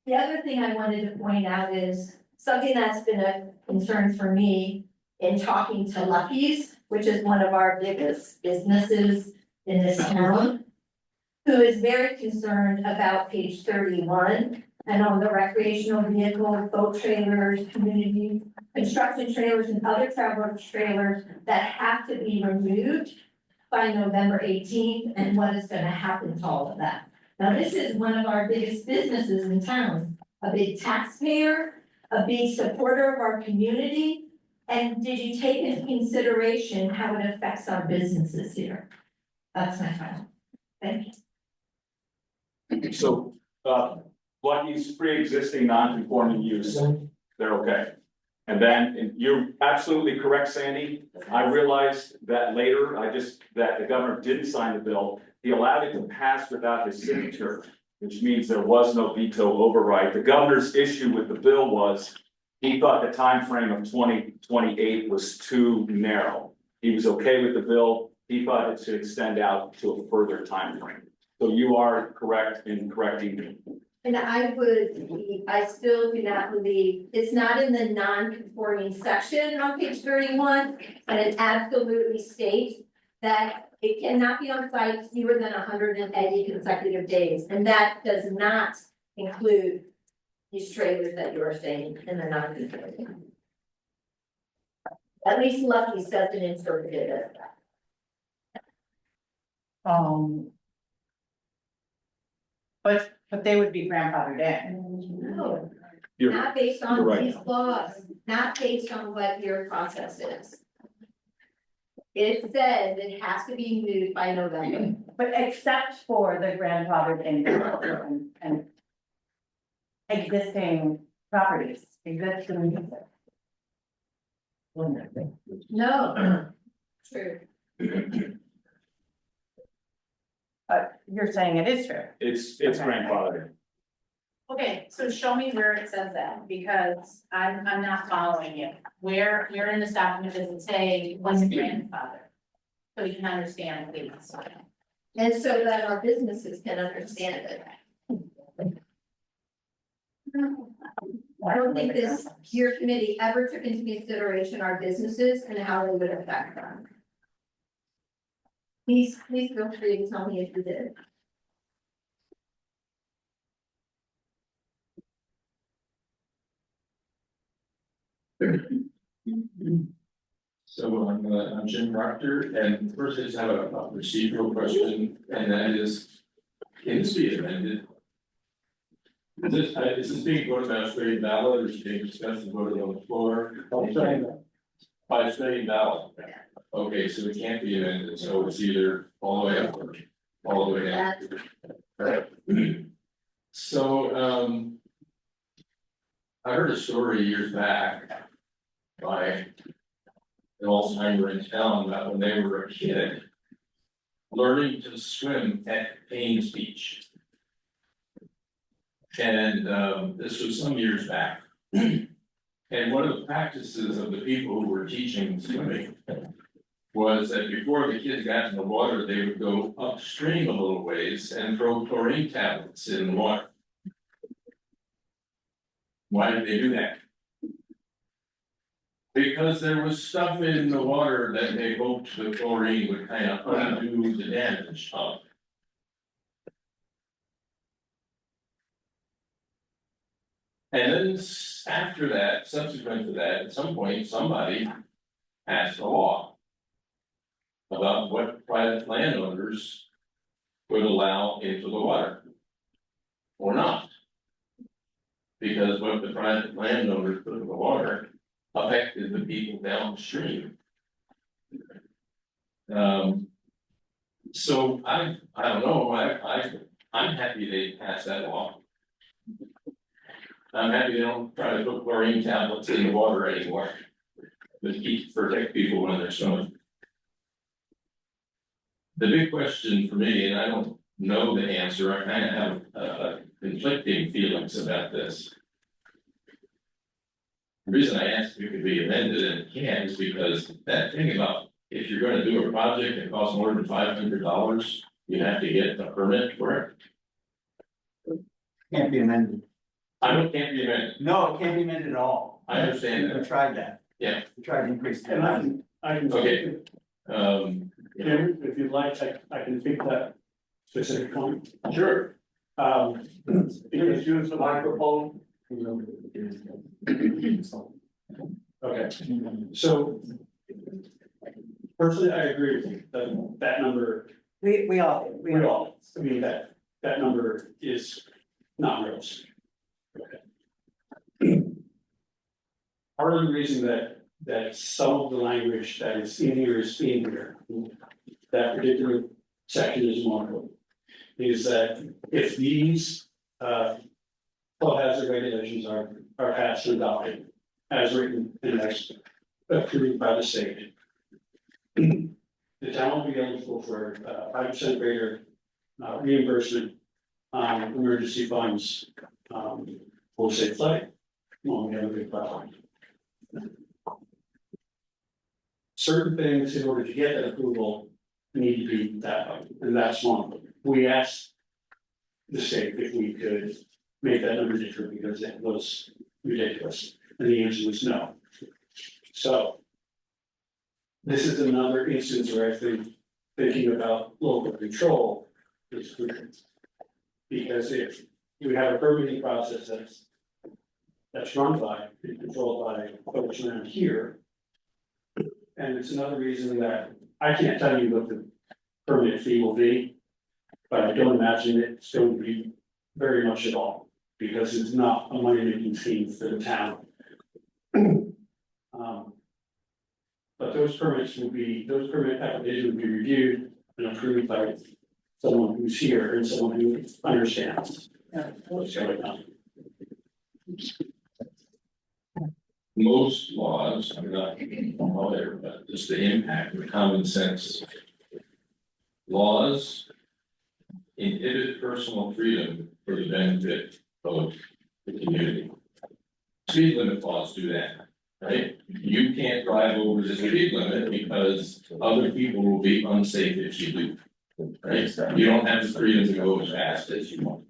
The other thing I wanted to point out is something that's been a concern for me in talking to Lucky's, which is one of our biggest businesses in this town, who is very concerned about page 31 and on the recreational vehicle, boat trailers, community construction trailers and other travel trailers that have to be removed by November 18th, and what is gonna happen to all of that. Now, this is one of our biggest businesses in town, a big taxpayer, a big supporter of our community. And did you take into consideration how it affects our businesses here? That's my final. Thank you. So, Lucky's pre-existing non-conforming use, they're okay. And then, you're absolutely correct, Sandy. I realized that later, that the governor didn't sign the bill. He allowed it to pass without his signature, which means there was no veto override. The governor's issue with the bill was he thought the time frame of 2028 was too narrow. He was okay with the bill. He thought it should extend out to a further time frame. So you are correct in correcting And I still do not believe, it's not in the non-conforming section on page 31, and it absolutely states that it cannot be on site fewer than 180 consecutive days, and that does not include these trailers that you are saying in the non-conforming. At least Lucky's doesn't interpret it as that. But they would be grandfathered in. No, You're, not based you're on right. these laws, not based on what your process is. It says it has to be moved by November. But except for the grandfathered in and existing properties, existing. No. True. You're saying it is true. It's Okay. grandfathered. Okay, so show me where it says that, because I'm not following you. Where in this document does it say what's a grandfather? So you can understand, please. And so that our businesses can understand it. I don't think your committee ever took into consideration our businesses and how they would affect them. Please feel free to tell me if you did. So I'm Jim Proctor, and first I just have a procedural question, and that is, can this be amended? Is this being voted on a straight ballot, or is it being discussed and voted on the floor? By a straight ballot? Okay, so it can't be amended, so it's either all the way up or all the way down. Right. So, I heard a story years back by an Alzheimer in town about when they were a kid learning to swim at Payne's Beach. And this was some years back. And one of the practices of the people who were teaching swimming was that before the kids got in the water, they would go upstream a little ways and throw chlorine tablets in the water. Why did they do that? Because there was stuff in the water that they hoped the chlorine would kind of undo the damage of. And then after that, subsequent to that, at some point, somebody passed a law about what private landowners would allow into the water or not. Because what the private landowners put in the water affected the people downstream. So I don't know, I'm happy they passed that law. I'm happy they don't try to put chlorine tablets in the water anymore. But protect people when they're swimming. The big question for me, and I don't know the answer, I kind of have conflicting feelings about this. The reason I asked if it could be amended and it can is because that thing about if you're gonna do a project that costs more than $500, you have to get a permit for it. Can't be amended. I know it can't be amended, No, it can't be amended at all. I understand We that, tried that. Yeah. We tried to increase. And I can. Okay. Jim, if you'd like, I can speak to that specific point. Sure. Because use the microphone. Okay, so. Personally, I agree with you, that number, We all, I mean, that number is not realistic. Part of the reason that some of the language that is in here is in here, that particular section is one, is that if these flood hazard regulations are passed and adopted as written and as approved by the state, the town will be eligible for 5% greater reimbursement on emergency funds for safe flooding when we have a big problem. Certain things in order to get that approval need to be that way, and that's one of them. We asked the state if we could make that number different because it was ridiculous, and the answer was no. So. This is another instance where I think thinking about local control is crucial. Because if you have a permitting process that's run by, and controlled by folks around here. And it's another reason that I can't tell you what the permit fee will be. But I don't imagine it's going to be very much at all, because it's not a money making scheme for the town. But those permit applications will be reviewed and approved by someone who's here and someone who understands. What's going on. Most laws, I'm not familiar, but just the impact of common sense. Laws inhibit personal freedom for the benefit of the community. Speed limit laws do that, right? You can't drive over the speed limit because other people will be unsafe if you do. Right? You don't have the freedom to go as fast as you want.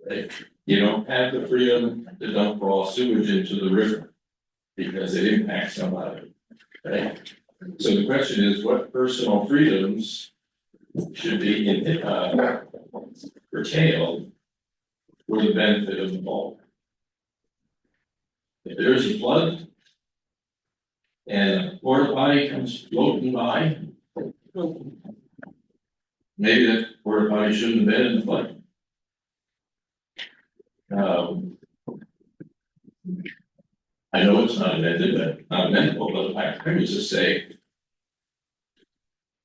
Right? You don't have the freedom to dump raw sewage into the river because it impacts somebody. Right? So the question is, what personal freedoms should be curtailed for the benefit of the whole? If there's a flood and a porta potty comes floating by, maybe that porta potty shouldn't have been in the flood. I know it's not amended, but not amendable, but I would just say,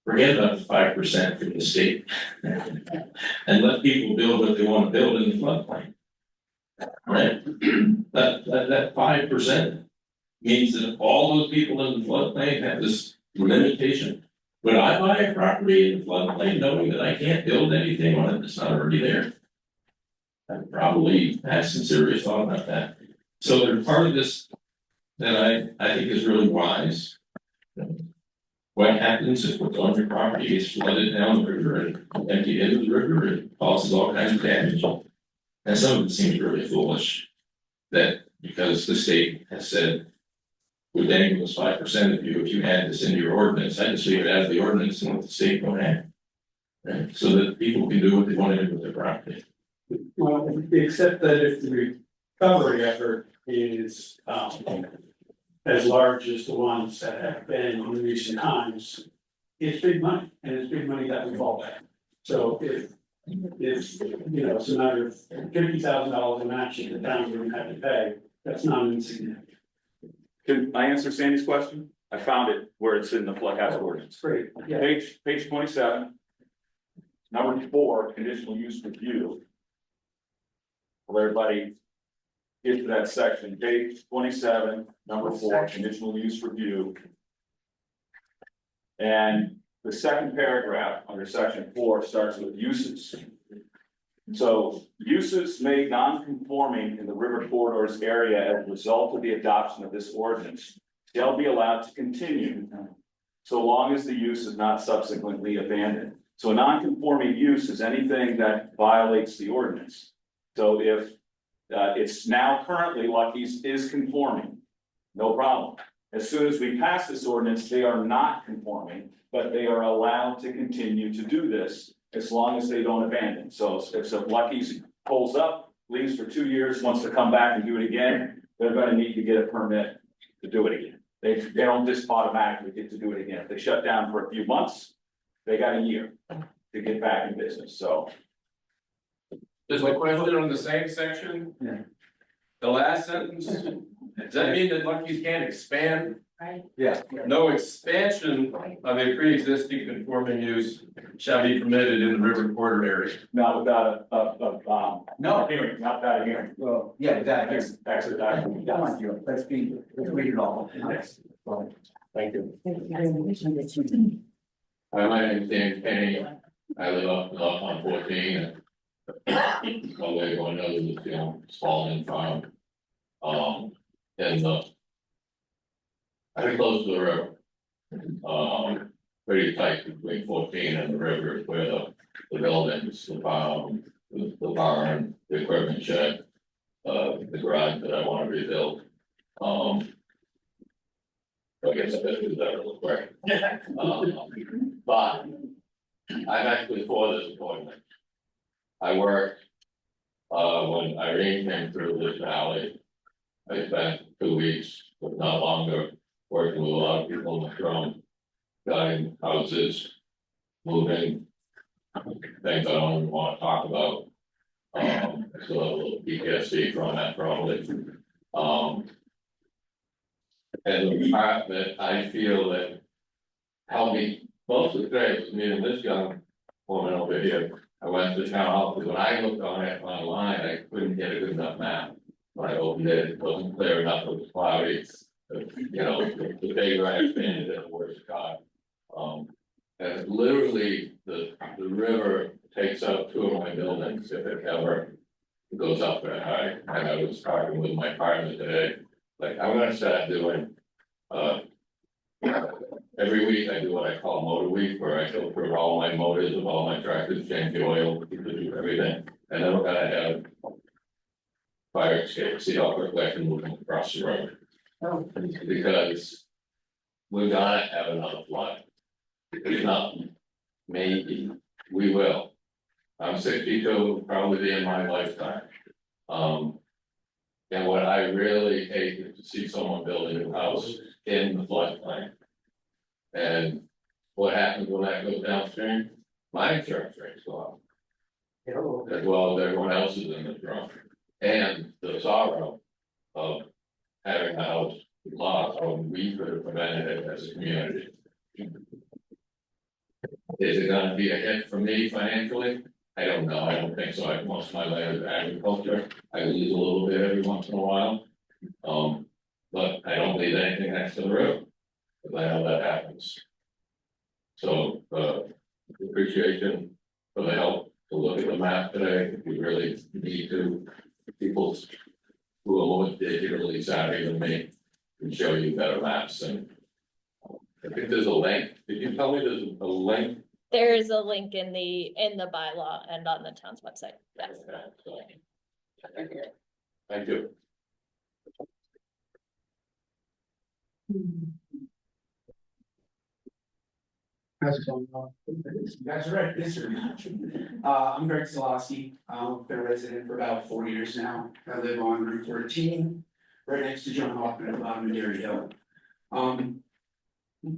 forget about the 5% from the state and let people build what they want to build in the floodplain. Right? That 5% means that all those people in the floodplain have this limitation. Would I buy a property in the floodplain knowing that I can't build anything on it that's not already there? I probably have some serious thought about that. So there's part of this that I think is really wise. What happens if what's on your property gets flooded down the river and emptied into the river and causes all kinds of damage? And some of it seems really foolish that because the state has said, we're dangle this 5% of you, if you add this into your ordinance, I just leave it out of the ordinance and let the state go ahead. Right? So that people can do what they want to do with their property. Well, except that if the recovery effort is as large as the ones that have been in recent times, it's big money, and it's big money that we fall back. So if it's a matter of $50,000 a match that the town would have to pay, that's not insignificant. Can I answer Sandy's question? I found it where it's in the flood hazard ordinance. Great, yeah. Page 27. Number 4, conditional use review. Will everybody get to that section? Page 27, number 4, conditional use review. And the second paragraph under section 4 starts with uses. So uses made non-conforming in the river corridors area as a result of the adoption of this ordinance shall be allowed to continue so long as the use is not subsequently abandoned. So a non-conforming use is anything that violates the ordinance. So if it's now currently Lucky's is conforming, no problem. As soon as we pass this ordinance, they are not conforming, but they are allowed to continue to do this as long as they don't abandon. So if Lucky's pulls up, leaves for 2 years, wants to come back and do it again, they're gonna need to get a permit to do it again. They don't just automatically get to do it again. If they shut down for a few months, they got a year to get back in business, so. There's my question on the same section. Yeah. The last sentence, does that mean that Lucky's can't expand? Right. Yeah. No expansion of a pre-existing conforming use shall be permitted in the river corridor area. Not without a hearing, not without a hearing. Well, yeah, exactly. Exit document. Let's read it all. Thank you. My name is Dan Kenny. I live up on 14 and one way or another, it's falling farm. And I'm close to the river. Pretty tight between 14 and the river is where the buildings, the barn, the equipment shed. the garage that I wanna rebuild. I guess I better do that real quick. But I'm actually for this appointment. I worked, when Irene came through this valley. I spent 2 weeks, if not longer, working with a lot of people in the town, guiding houses, moving, things I don't even wanna talk about. So a little PTSD from that probably. And the part that I feel that helped me most of the day was meeting this young woman over here. I went to the town hall, because when I looked on it online, I couldn't get a good enough map. When I opened it, it wasn't clear enough, it was cloudy, you know, the bigger I expanded it, the worse it got. And literally, the river takes out 2 of my buildings if it ever goes up that high. And I was talking with my partner today, like, I'm gonna start doing, every week I do what I call motor week, where I go through all my motors of all my tractors, change the oil, do everything. And then we're gonna have fire escape, see how quickly I can move them across the road. Because we're gonna have another flood. If not, maybe, we will. I'm 62, probably be in my lifetime. And what I really hate is to see someone building a house in the floodplain. And what happens when that goes downstream? My insurance rates go up. As well as everyone else's in the drum. And the sorrow of having a house lost, when we could have prevented it as a community. Is it gonna be a hit for me financially? I don't know, I don't think so. Most of my land is agriculture, I lose a little bit every once in a while. But I don't leave anything next to the road, because I know that happens. So, appreciation for the help to look at the map today, we really need to, people who are more digitally savvy than me can show you better maps. And I think there's a link, did you tell me there's a link? There is a link in the bylaw and on the town's website. Yes. Thank you. How's it going? That's right, this is, I'm Greg Solosky, been a resident for about 4 years now, I live on Route 14, right next to John Hoffman at the bottom of Dairy Hill.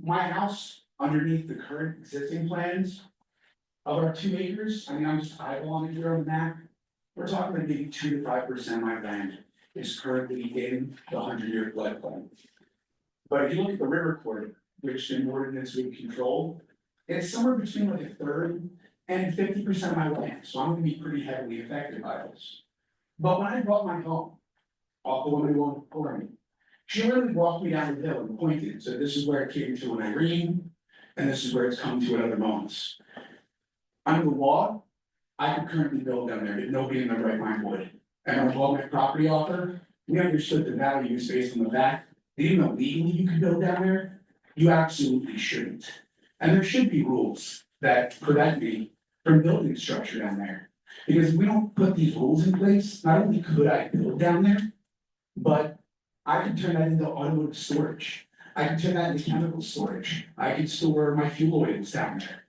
My house underneath the current existing plans of our 2 acres, I mean, I'm just eyeballing it here on the map. We're talking maybe 2 to 5% of my land is currently in the 100-year floodplain. But if you look at the river corridor, which in ordinance we control, it's somewhere between like 1/3 and 50% of my land, so I'm gonna be pretty heavily affected by this. But when I bought my home, off the woman who owned before me, she really walked me down the hill and pointed and said, this is where it came to in Irene, and this is where it's come to at other moments. Under the law, I could currently build down there, but nobody in their right mind would. And when I bought my property offer, we understood the value is based on the fact that even though legally you could build down there, you absolutely shouldn't. And there should be rules that prevent me from building a structure down there. Because if we don't put these rules in place, not only could I build down there, but I could turn that into automotive storage. I could turn that into chemical storage. I could store my fuel oils down there.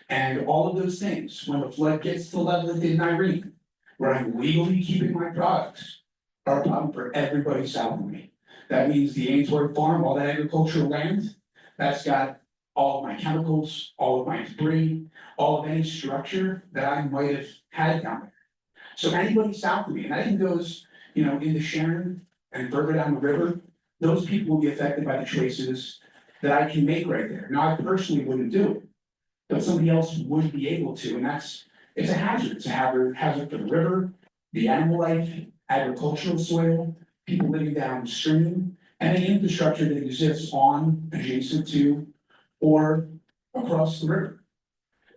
And all of those things, when the flood gets to the level it did in Irene, where I'm legally keeping my products, are a problem for everybody south of me. That means the Ainsworth farm, all that agricultural land, that's got all of my chemicals, all of my debris, all of any structure that I might have had down there. So anybody south of me, and that even goes, into Sharon and further down the river, those people will be affected by the choices that I can make right there. Now, I personally wouldn't do it, but somebody else would be able to, and it's a hazard. It's a hazard for the river, the animal life, agricultural soil, people living downstream, and the infrastructure that exists on, adjacent to, or across the river.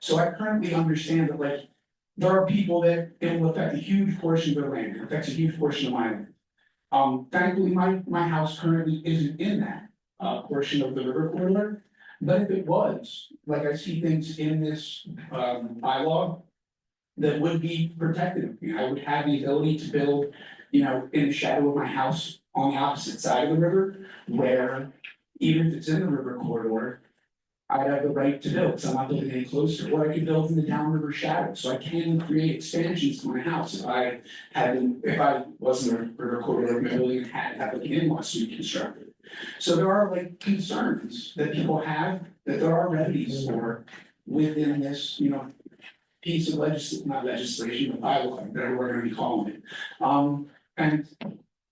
So I currently understand that there are people that it will affect a huge portion of their land, it affects a huge portion of my land. Thankfully, my house currently isn't in that portion of the river corridor. But if it was, I see things in this bylaw that would be protected. I would have the ability to build you know, in the shadow of my house on the opposite side of the river, where even if it's in the river corridor, I'd have the right to build, so I'm not building any closer, or I could build in the downriver shadow, so I can create expansions to my house if I if I wasn't a river corridor, my building had to have like an in-laws suite constructed. So there are like concerns that people have, that there are remedies for within this, you know, piece of not legislation, but bylaw, whatever we're gonna be calling it. And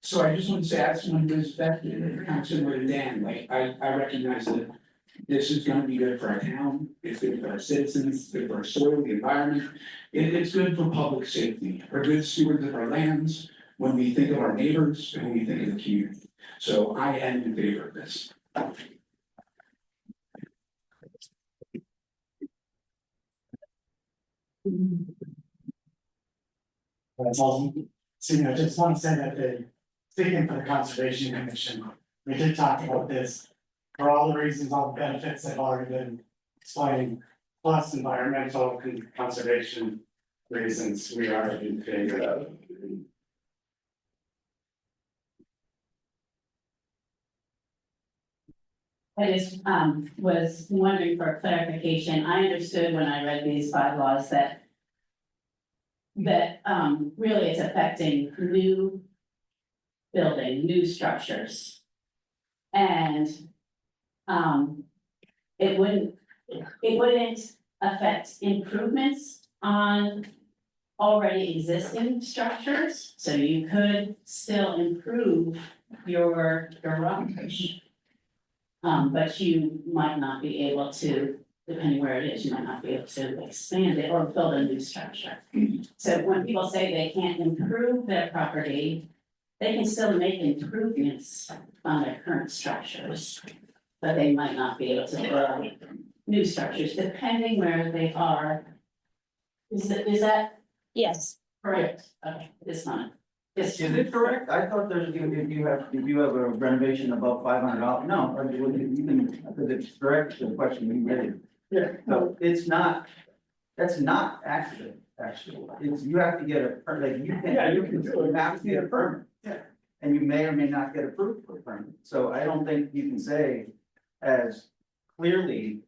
so I just want to say, as someone who's affected, kind of similar to Dan, like, I recognize that this is gonna be good for our town, it's good for our citizens, it's good for our soil, the environment. It's good for public safety, we're good stewards of our lands, when we think of our neighbors and when we think of the community. So I am in favor of this. That's all. So, you know, just want to say that speaking for the Conservation Commission, we did talk about this. For all the reasons, all the benefits that have already been explained, plus environmental and conservation reasons, we are in favor of. I just was wondering for clarification, I understood when I read these bylaws that really it's affecting new building, new structures. And it wouldn't affect improvements on already existing structures, so you could still improve your garage. But you might not be able to, depending where it is, you might not be able to expand it or build a new structure. So when people say they can't improve their property, they can still make improvements on their current structures. But they might not be able to build new structures, depending where they are. Is that Yes. correct? Okay, it's not. Is it correct? I thought there's, if you have a renovation above $500, no, or you can, because it's correct, the question you made. Yeah. So it's not, that's not accurate, actually, it's, you have to get a, like, you can. Yeah, you can do it. You have to get a permit. Yeah. And you may or may not get approved for a permit, so I don't think you can say as clearly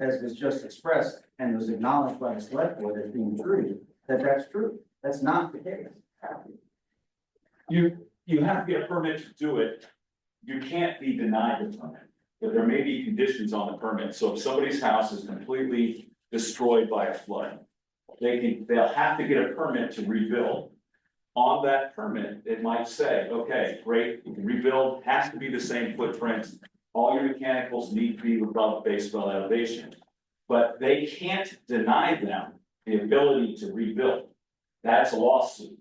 as was just expressed and was acknowledged by the select board as being true, that that's true, that's not the case. You have to get a permit to do it. You can't be denied the permit, but there may be conditions on the permit. So if somebody's house is completely destroyed by a flood, they'll have to get a permit to rebuild. On that permit, it might say, okay, great, you can rebuild, has to be the same footprint. All your mechanicals need to be above base flood elevation. But they can't deny them the ability to rebuild. That's a lawsuit.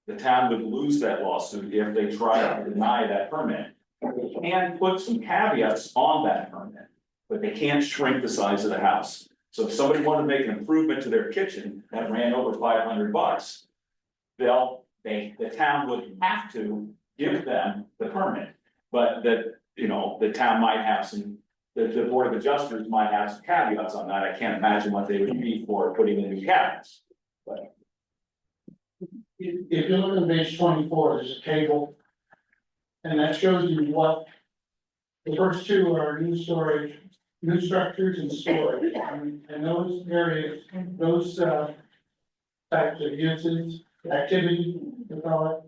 The town would lose that lawsuit if they try to deny that permit. They can put some caveats on that permit, but they can't shrink the size of the house. So if somebody wanted to make an improvement to their kitchen that ran over $500, the town would have to give them the permit. But the town might have some, the board of adjusters might have some caveats on that. I can't imagine what they would be for putting in new cabinets. But If you look at page 24, there's a table. And that shows you what the first two are new storage, new structures and storage. And those areas, those types of uses, activity, we call it,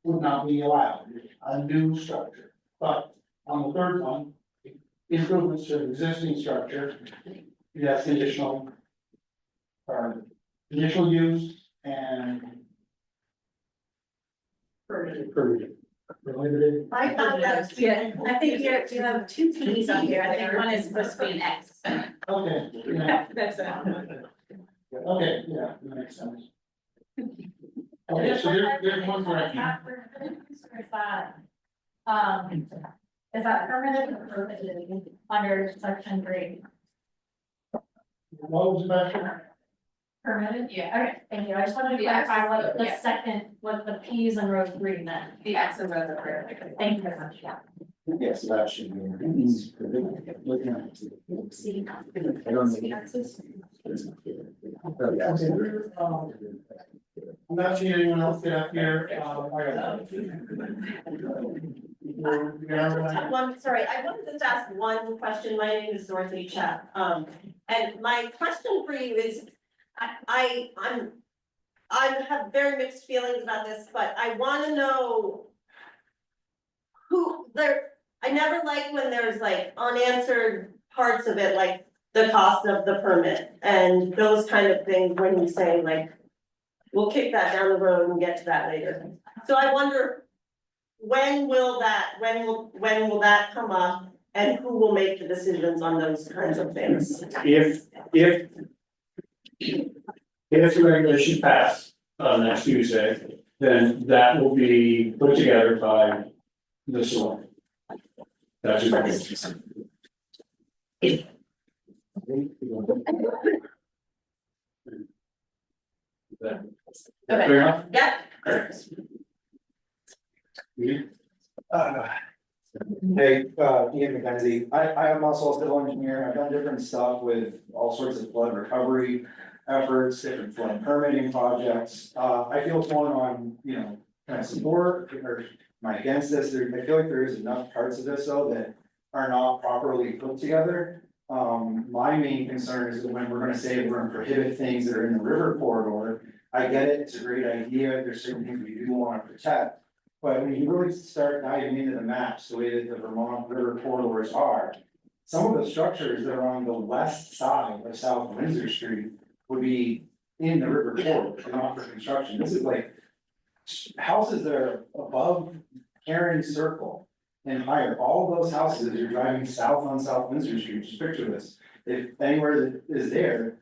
would not be allowed, a new structure. But on the third one, improvements to the existing structure, you have conditional initial use and permitted. Limited. I thought that's, yeah, I think you have two P's on here, I think one is supposed to be an X. Okay, yeah, That's it. okay, yeah, that makes sense. Okay, so there's one correction. Is that permitted or prohibited under section 3? What was the question? Permitted? Yeah. Okay, thank you. I just wanted to Yeah. clarify what the Yeah. second, what the P's in row 3 meant. The X and rows are. Thank you very much, yeah. Yes, that should be. Looking at it. See. I don't know. I'm not seeing anyone else get up here, Sorry, I wanted to just ask one question. My name is Dorothy Chap. And my question for you is, I have very mixed feelings about this, but I want to know who there, I never like when there's like unanswered parts of it, like the cost of the permit and those kind of things when you say like, we'll kick that down the road and get to that later. So I wonder, when will that come up and who will make the decisions on those kinds of things? If the regulations pass, next Tuesday, then that will be put together by the select. That's exactly. Okay. Fair enough? Yeah. Hey, Ian McKenzie, I am also a civil engineer, I've done different stuff with all sorts of flood recovery efforts, different flood permitting projects. I feel torn on, kind of support or am I against this? I feel like there is enough parts of this though that are not properly put together. My main concern is that when we're gonna say we're gonna prohibit things that are in the river corridor, I get it, it's a great idea, there's certain things we do wanna protect. But when you really start diving into the maps, the way that the Vermont river corridors are, some of the structures that are on the west side of South Windsor Street would be in the river corridor, not for construction. This is like houses that are above Karen Circle and higher. All of those houses, as you're driving south on South Windsor Street, just picture this. If anywhere that is there,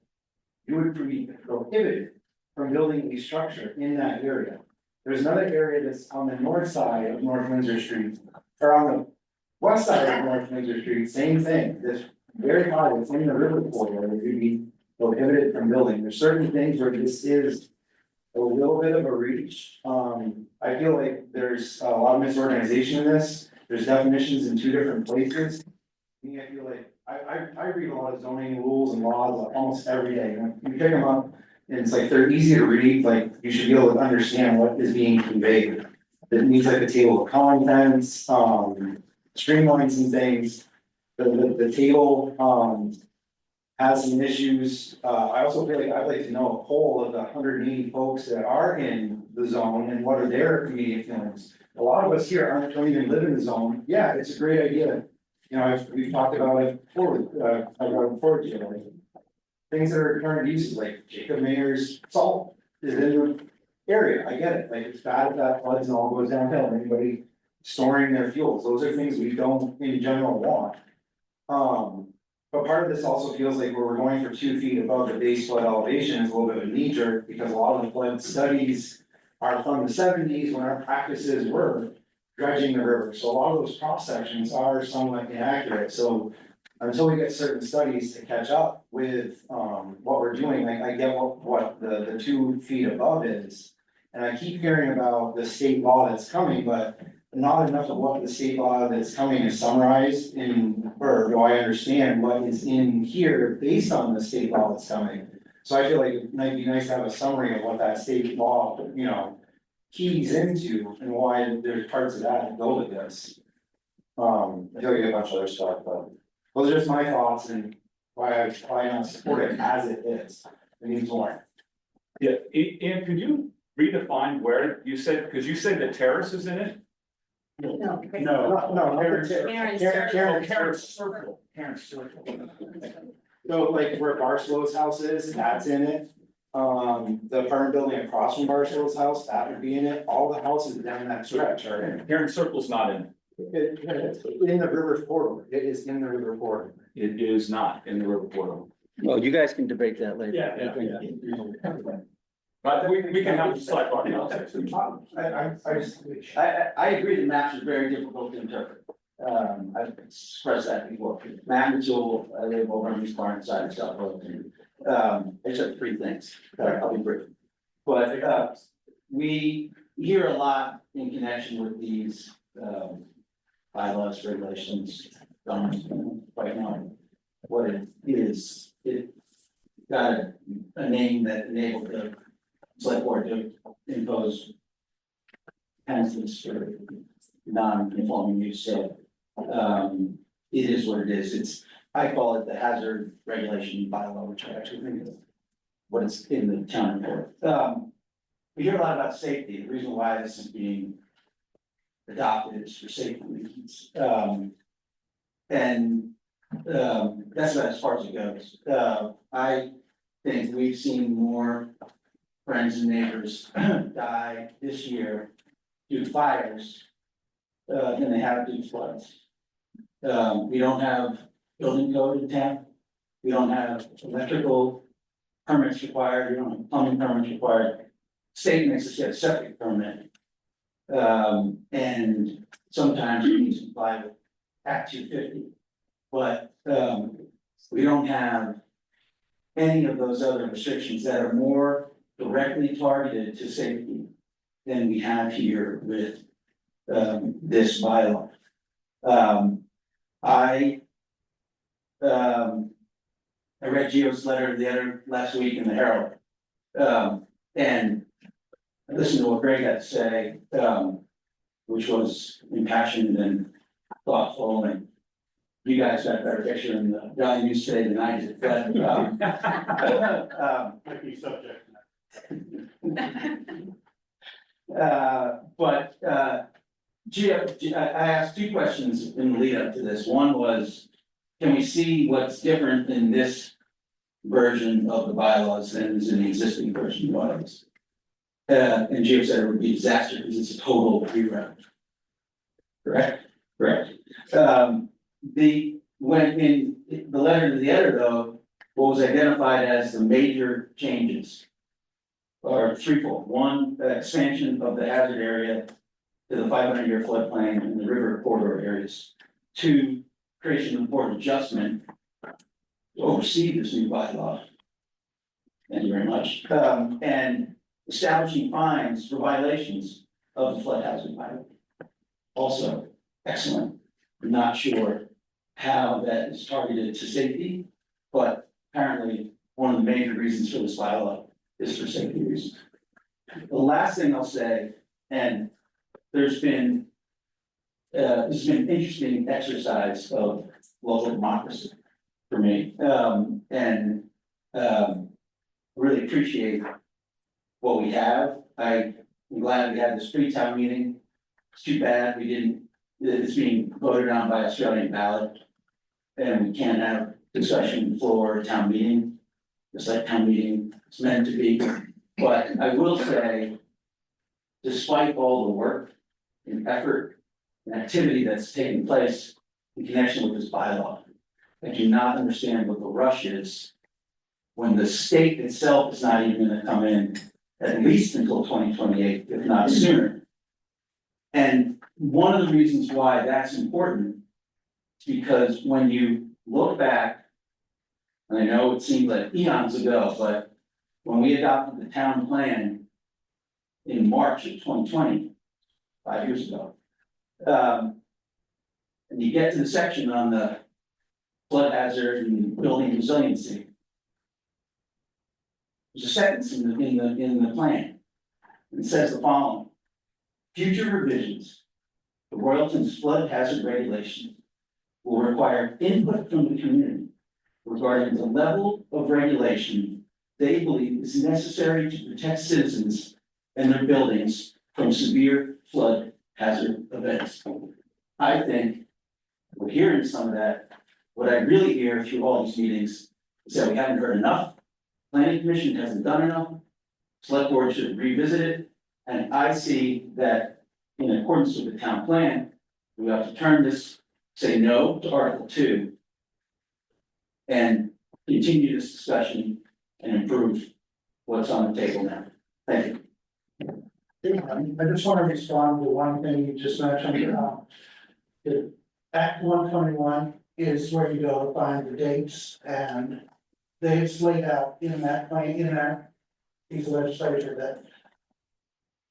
you would be prohibited from building a structure in that area. There's another area that's on the north side of North Windsor Street, or on the west side of North Windsor Street, same thing, this very high, it's in the river corridor, that you'd be prohibited from building. There's certain things where this is a little bit of a reach. I feel like there's a lot of misorganization in this, there's definitions in two different places. Me, I feel like, I read a lot of zoning rules and laws almost every day, you pick them up. And it's like, they're easy to read, like, you should be able to understand what is being conveyed. It needs like a table of contents, streamline some things. The table, has some issues. I also feel like I'd like to know a poll of the 180 folks that are in the zone and what are their immediate feelings. A lot of us here don't even live in the zone. Yeah, it's a great idea. We've talked about it before, to you, like, things that are current uses, like Jacob Mayer's salt is in the area, I get it, like it's bad if that floods and all goes downhill, anybody storing their fuels, those are things we don't in general want. But part of this also feels like where we're going for 2 feet above the base flood elevation is a little bit of a knee jerk, because a lot of the flood studies are from the 70s when our practices were dredging the river, so a lot of those cross sections are somewhat inaccurate, so until we get certain studies to catch up with, what we're doing, I get what the 2 feet above is. And I keep hearing about the state law that's coming, but not enough of what the state law that's coming is summarized in, or do I understand what is in here based on the state law that's coming? So I feel like it might be nice to have a summary of what that state law, keys into and why there's parts of that that go with this. I feel like a bunch of other stuff, but those are just my thoughts and why I not support it as it is. It needs more. Yeah, Ian, could you redefine where you said, because you said the terrace is in it? No. Karen Circle. So like where Barslow's house is, that's in it. The apartment building across from Barslow's house, that would be in it. All the houses down that stretch are in it. Karen Circle's not in it. It's in the river corridor. It is in the river corridor. It is not in the river corridor. Well, you guys can debate that later. Yeah. But we can have a sidebar. I agree the maps are very difficult to interpret. I've expressed that before. Map and tool, I live over on East Barn side of South Burlington. Except 3 things, I'll be brief. But we hear a lot in connection with these bylaws, regulations, right now. What it is, it got a name that enabled the select board to impose penalties for non-conforming use, so, it is what it is, it's, I call it the hazard regulation bylaw, which I actually think is what it's in the town report. We hear a lot about safety, the reason why this is being adopted is for safety reasons. That's about as far as it goes. I think we've seen more friends and neighbors die this year due to fires than they have due to floods. We don't have building code in town. We don't have electrical permits required, we don't have plumbing permits required. State makes us get a septic permit. And sometimes we need to comply with Act 250. But we don't have any of those other restrictions that are more directly targeted to safety than we have here with this bylaw. I read Gio's letter the other last week in the Herald. And I listened to what Greg had to say, which was impassioned and thoughtful, and you guys got a better picture in the Valley News today than I did, but Tricky subject. Gio, I asked two questions in the lead up to this. One was, can we see what's different in this version of the bylaws than is in the existing version of the bylaws? And Gio said it would be a disaster because it's a total rewrite. Correct? Correct. When in the letter to the editor though, what was identified as the major changes are threefold. One, expansion of the hazard area to the 500-year floodplain and the river corridor areas. Two, creation of board adjustment to oversee this new bylaw. Thank you very much. And establishing fines for violations of the flood hazard bylaw. Also, excellent. I'm not sure how that is targeted to safety, but apparently one of the major reasons for this bylaw is for safety reasons. The last thing I'll say, and there's been this has been an interesting exercise of local democracy for me, really appreciate what we have. I'm glad we had this pre-town meeting. It's too bad we didn't, it's being voted on by Australian ballot. And we can't have discussion for town meeting, just like town meeting is meant to be. But I will say, despite all the work and effort and activity that's taking place in connection with this bylaw, I do not understand what the rush is when the state itself is not even gonna come in at least until 2028, if not sooner. And one of the reasons why that's important is because when you look back, and I know it seems like eons ago, but when we adopted the town plan in March of 2020, 5 years ago, and you get to the section on the flood hazard and building resiliency. There's a sentence in the plan. It says the following: future revisions to Royalton's flood hazard regulation will require input from the community regarding the level of regulation they believe is necessary to protect citizens and their buildings from severe flood hazard events. I think we're hearing some of that. What I really hear through all these meetings is that we haven't heard enough. Planning Commission hasn't done enough. Select Board should revisit it. And I see that in accordance with the town plan, we have to turn this, say no to Article 2. And continue this discussion and improve what's on the table now. Thank you. I just want to respond to one thing you just mentioned. The Act 121 is where you go to find the dates, and they've laid out in that plan, in that piece of legislation that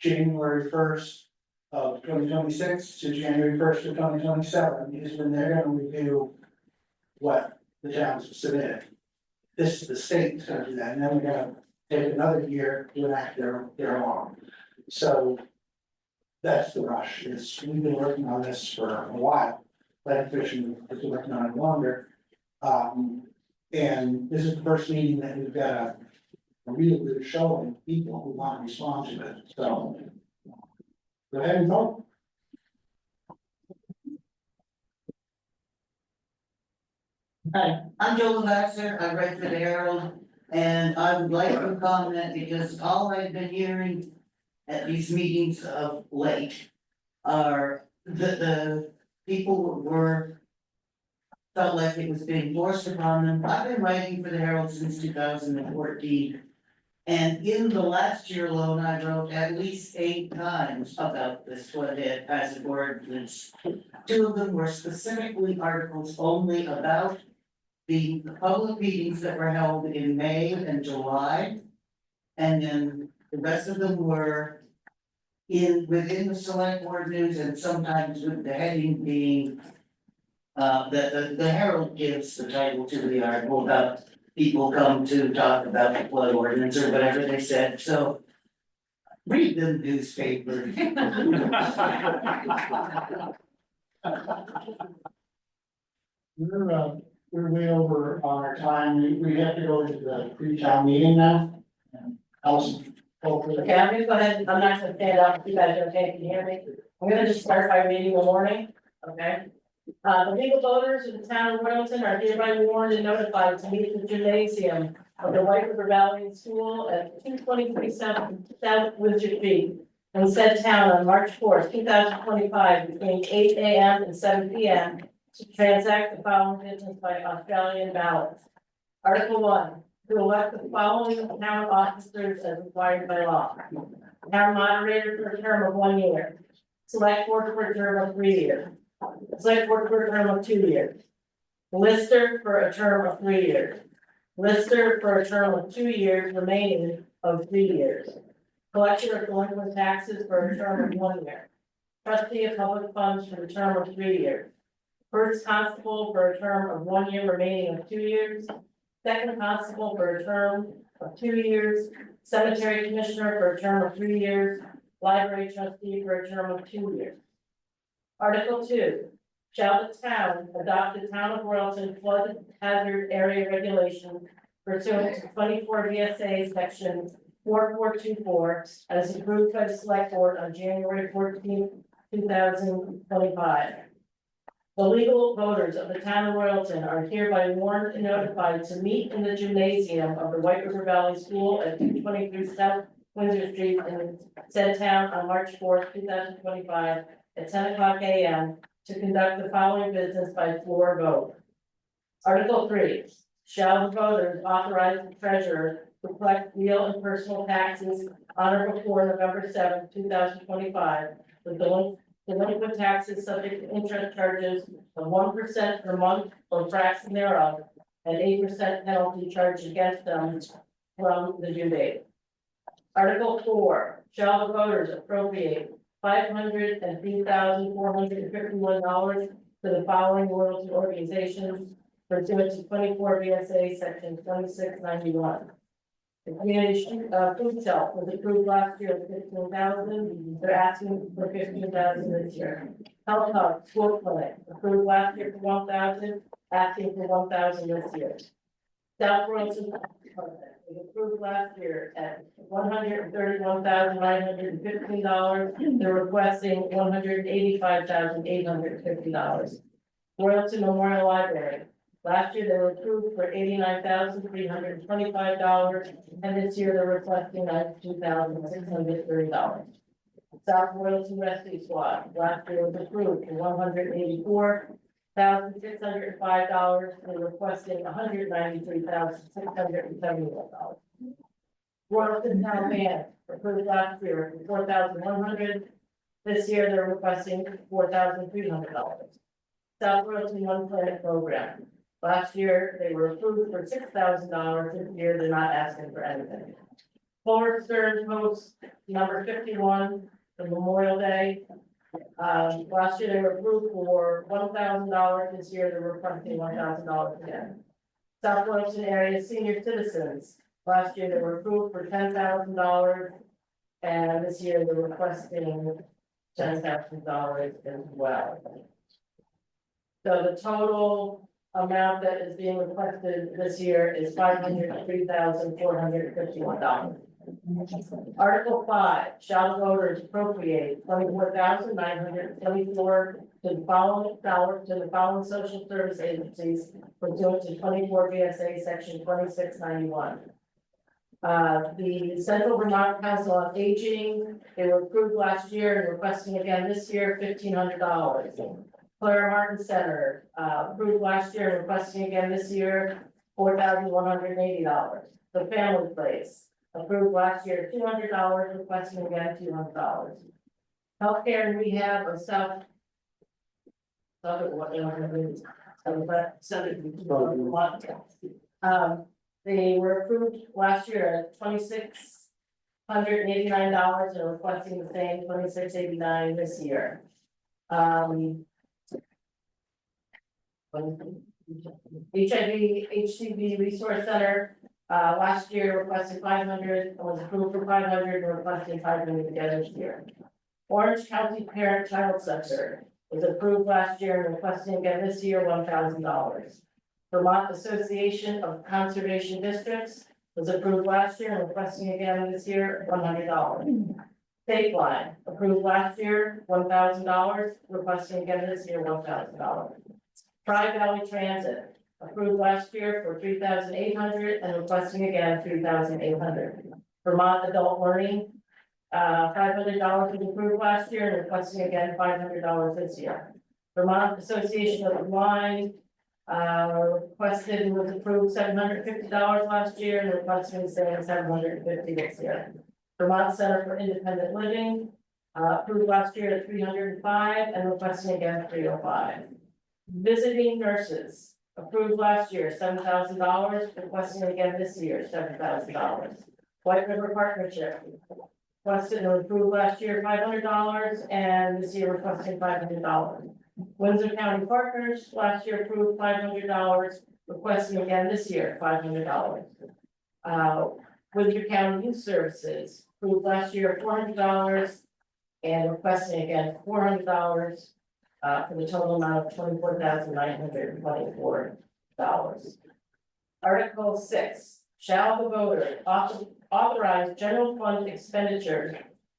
January 1st of 2026 to January 1st of 2027 is when they're gonna review what the towns have submitted. This is the state's gonna do that, and then we're gonna take another year to enact their law. So that's the rush, is we've been working on this for a while, planning commission has been working on it longer. And this is the first meeting that we've got a real good showing of people who want to respond to it, so. Go ahead and vote. Hi, I'm Joe Baxter, I write for the Herald, and I would like to comment because all I've been hearing at these meetings of late are the people were felt like it was being forced upon them. I've been writing for the Herald since 2014. And in the last year alone, I wrote at least 8 times about this floodhead as an ordinance. 2 of them were specifically articles only about the public meetings that were held in May and July. And then the rest of them were within the select board news, and sometimes with the heading being the Herald gives the title to the article about people come to talk about the flood ordinance or whatever they said, so read the newspaper. We're way over on our time, we have to go to the pre-town meeting now. Allison. Okay, I'm gonna go ahead, I'm not gonna stand up, you guys are okay, can you hear me? I'm gonna just start by reading the warning, okay? The legal voters of the town of Royalton are hereby warned and notified to meet in the gymnasium of the White River Valley School at 223 South Windsor Street in said town on March 4th, 2025, between 8 a.m. and 7 p.m. to transact the following business by Australian ballot. Article 1, to elect the following town officers as required by law. Town moderator for a term of 1 year. Select board for a term of 3 years. Select board for a term of 2 years. Lister for a term of 3 years. Lister for a term of 2 years, remaining of 3 years. Collector of delinquent taxes for a term of 1 year. Trustee of public funds for a term of 3 years. First constable for a term of 1 year, remaining of 2 years. Second constable for a term of 2 years. Cemetery commissioner for a term of 3 years. Library trustee for a term of 2 years. Article 2, shall the town adopt the town of Royalton flood hazard area regulation pursuant to 24 VSA section 4424 as approved by the select board on January 14, 2025. The legal voters of the town of Royalton are hereby warned and notified to meet in the gymnasium of the White River Valley School at 223 South Windsor Street in said town on March 4th, 2025 at 10 o'clock a.m. to conduct the following business by floor vote. Article 3, shall the voters authorize the treasurer to collect real and personal taxes on or before November 7th, 2025, with delinquent taxes subject to interest charges of 1% per month or fraction thereof, and 8% penalty charged against them from the due date. Article 4, shall the voters appropriate $503,451 to the following royalty organizations pursuant to 24 VSA section 2691. The community food shelf was approved last year at 15,000. They're asking for 15,000 this year. Health hub school clinic approved last year for 1,000, asking for 1,000 this year. South Royalton was approved last year at $131,915. They're requesting $185,850. Royalton Memorial Library. Last year, they were approved for $89,325, and this year they're requesting $92,630. South Royalton Rescue Squad. Last year was approved for $184,605. They're requesting $193,671. Royalton Town Band approved last year for $4,100. This year they're requesting $4,300. South Royalton One Planet Program. Last year they were approved for $6,000. This year they're not asking for anything. Forward Stern Post number 51 for Memorial Day. Last year they were approved for $1,000. This year they're requesting $1,000 again. South Royalton area senior citizens. Last year they were approved for $10,000. And this year they're requesting $10,000 as well. So the total amount that is being requested this year is $503,451. Article 5, shall the voters appropriate $24,924 to the following social service agencies pursuant to 24 VSA section 2691. The Central Vermont Council on Aging, they were approved last year and requesting again this year $1,500. Clara Martin Center, approved last year and requesting again this year $4,180. The Family Place, approved last year $200, requesting again $200. Healthcare and Rehab of South. They were approved last year at $2,689 and requesting the same $2,689 this year. HIV HCV Resource Center, last year requested 500, was approved for 500 and requesting 500 again this year. Orange County Parent Child Center was approved last year and requesting again this year $1,000. Vermont Association of Conservation Districts was approved last year and requesting again this year $100. State Line, approved last year $1,000, requesting again this year $1,000. Tri-Valley Transit, approved last year for $3,800 and requesting again $3,800. Vermont Adult Learning, $500 was approved last year and requesting again $500 this year. Vermont Association of the Blind, requested and was approved $750 last year and requesting the same $750 this year. Vermont Center for Independent Living, approved last year at $305 and requesting again $305. Visiting nurses, approved last year $7,000, requesting again this year $7,000. White River Partnership, requested and approved last year $500 and this year requesting $500. Windsor County Partners, last year approved $500, requesting again this year $500. Windsor County Youth Services, approved last year $400 and requesting again $400, for the total amount of $24,924. Article 6, shall the voter authorize general fund expenditures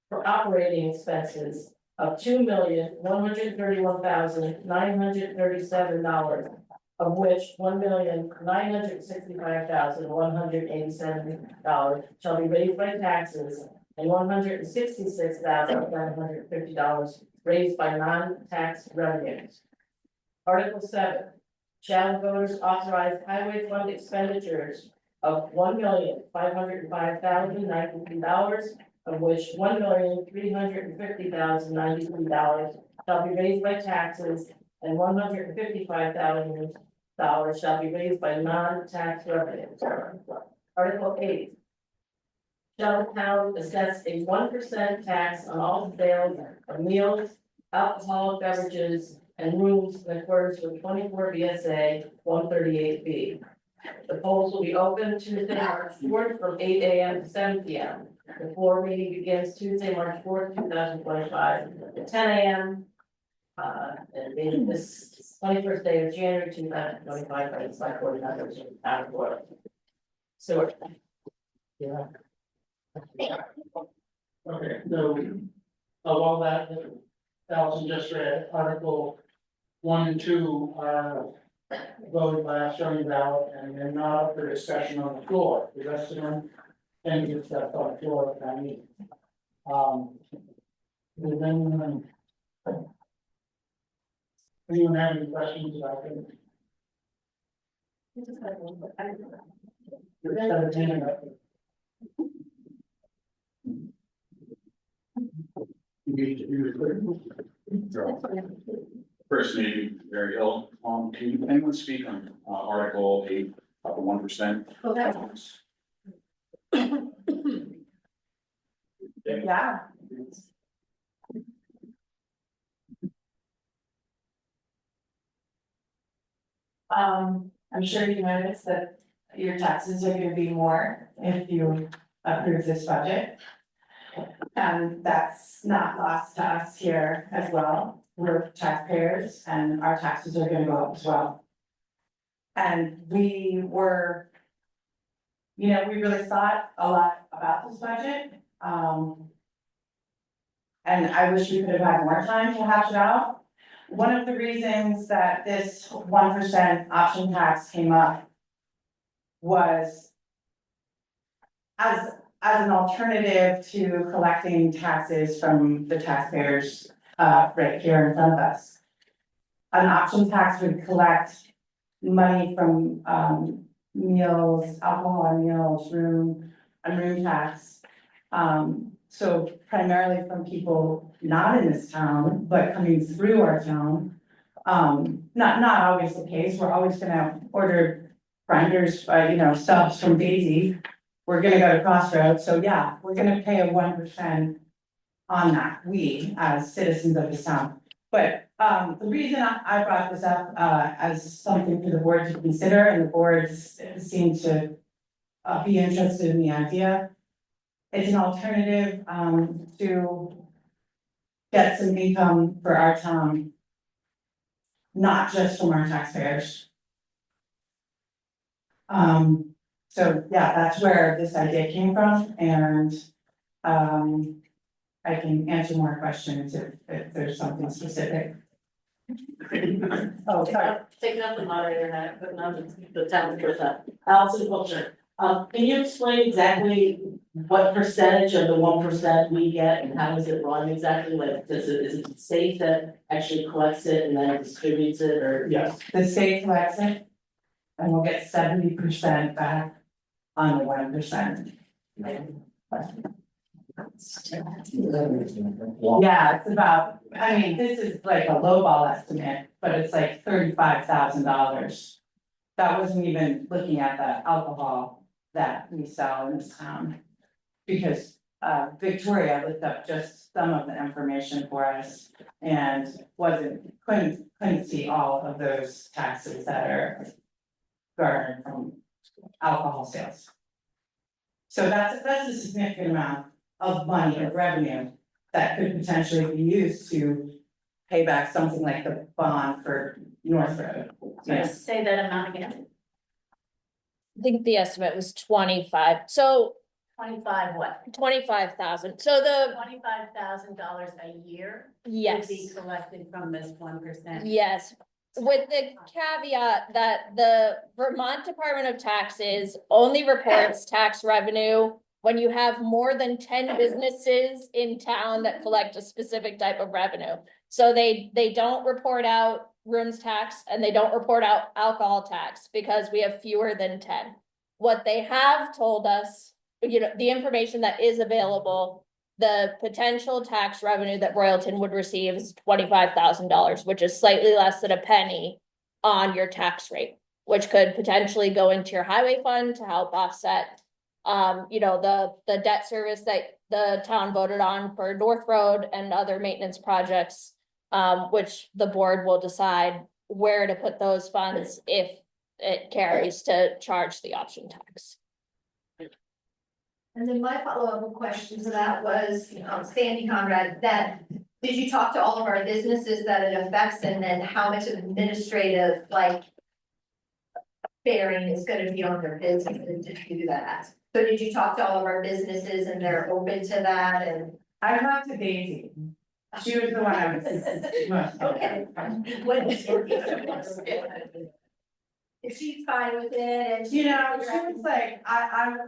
for operating expenses of $2,131,937, of which $1,965,187 shall be raised by taxes and $166,750 raised by non-tax revenues. Article 7, shall the voters authorize highway fund expenditures of $1,505,093, of which $1,350,093 shall be raised by taxes and $155,000 shall be raised by non-tax revenues. Article 8, shall the town assess a 1% tax on all sales of meals, alcoholic beverages, and rooms in accordance with 24 VSA 138B. The polls will be open Tuesday, March 4th from 8 AM to 7 PM. The floor meeting begins Tuesday, March 4th, 2025 at 10 AM. And meeting this 21st day of January 2025 by the select board members out of order. So. Yeah. Okay, so of all that Allison just read, Article 1 and 2 are voted by Australian ballot and they're not up for discussion on the floor. The rest of them can get stuff on the floor if I need. Does anyone have any questions about it? You're kind of handing up. First, maybe very ill. Can anyone speak on Article 8 about the 1%? Yeah. I'm sure you noticed that your taxes are gonna be more if you approve this budget. And that's not lost to us here as well. We're taxpayers and our taxes are gonna go up as well. And we were, you know, we really thought a lot about this budget. And I wish we could have had more time to hash it out. One of the reasons that this 1% option tax came up was as an alternative to collecting taxes from the taxpayers, right here in front of us. An option tax would collect money from, meals, alcohol on meals, room tax. So primarily from people not in this town, but coming through our town. Not always the case, we're always gonna order grinders, subs from Daisy. We're gonna go to Crossroads, so yeah, we're gonna pay a 1% on that, we as citizens of this town. But, the reason I brought this up, as something for the board to consider, and the boards seem to be interested in the idea. It's an alternative, to get some income for our town. Not just from our taxpayers. So yeah, that's where this idea came from, and, I can answer more questions if there's something specific. Oh, sorry. Taking up the moderator hat, but not the town person. Allison Culture. Can you explain exactly what percentage of the 1% we get and how is it run exactly? Like, is it the state that actually collects it and then distributes it, or? Yes. The state collects it, and we'll get 70% back on the 1%. Yeah, it's about, I mean, this is like a lowball estimate, but it's like $35,000. That wasn't even looking at the alcohol that we sell in this town. Because Victoria looked up just some of the information for us and couldn't see all of those taxes that are garnered from alcohol sales. So that's a significant amount of money, of revenue, that could potentially be used to pay back something like the bond for North Road. Just say that amount again. I think the estimate was 25, so 25 what? 25,000, so the, $25,000 a year? yes. Would be collected from this 1%. Yes, with the caveat that the Vermont Department of Taxes only reports tax revenue when you have more than 10 businesses in town that collect a specific type of revenue. So they don't report out rooms tax and they don't report out alcohol tax because we have fewer than 10. What they have told us, the information that is available, the potential tax revenue that Royalton would receive is $25,000, which is slightly less than a penny on your tax rate, which could potentially go into your highway fund to help offset, the debt service that the town voted on for North Road and other maintenance projects, which the board will decide where to put those funds if it carries to charge the option tax. And then my follow-up question to that was, Sandy Conrad, did you talk to all of our businesses that it affects, and then how much administrative, bearing is gonna be on their businesses to do that? So did you talk to all of our businesses and they're open to that, and? I talked to Daisy. She was the one I was. Okay. If she's fine with it and. She was like,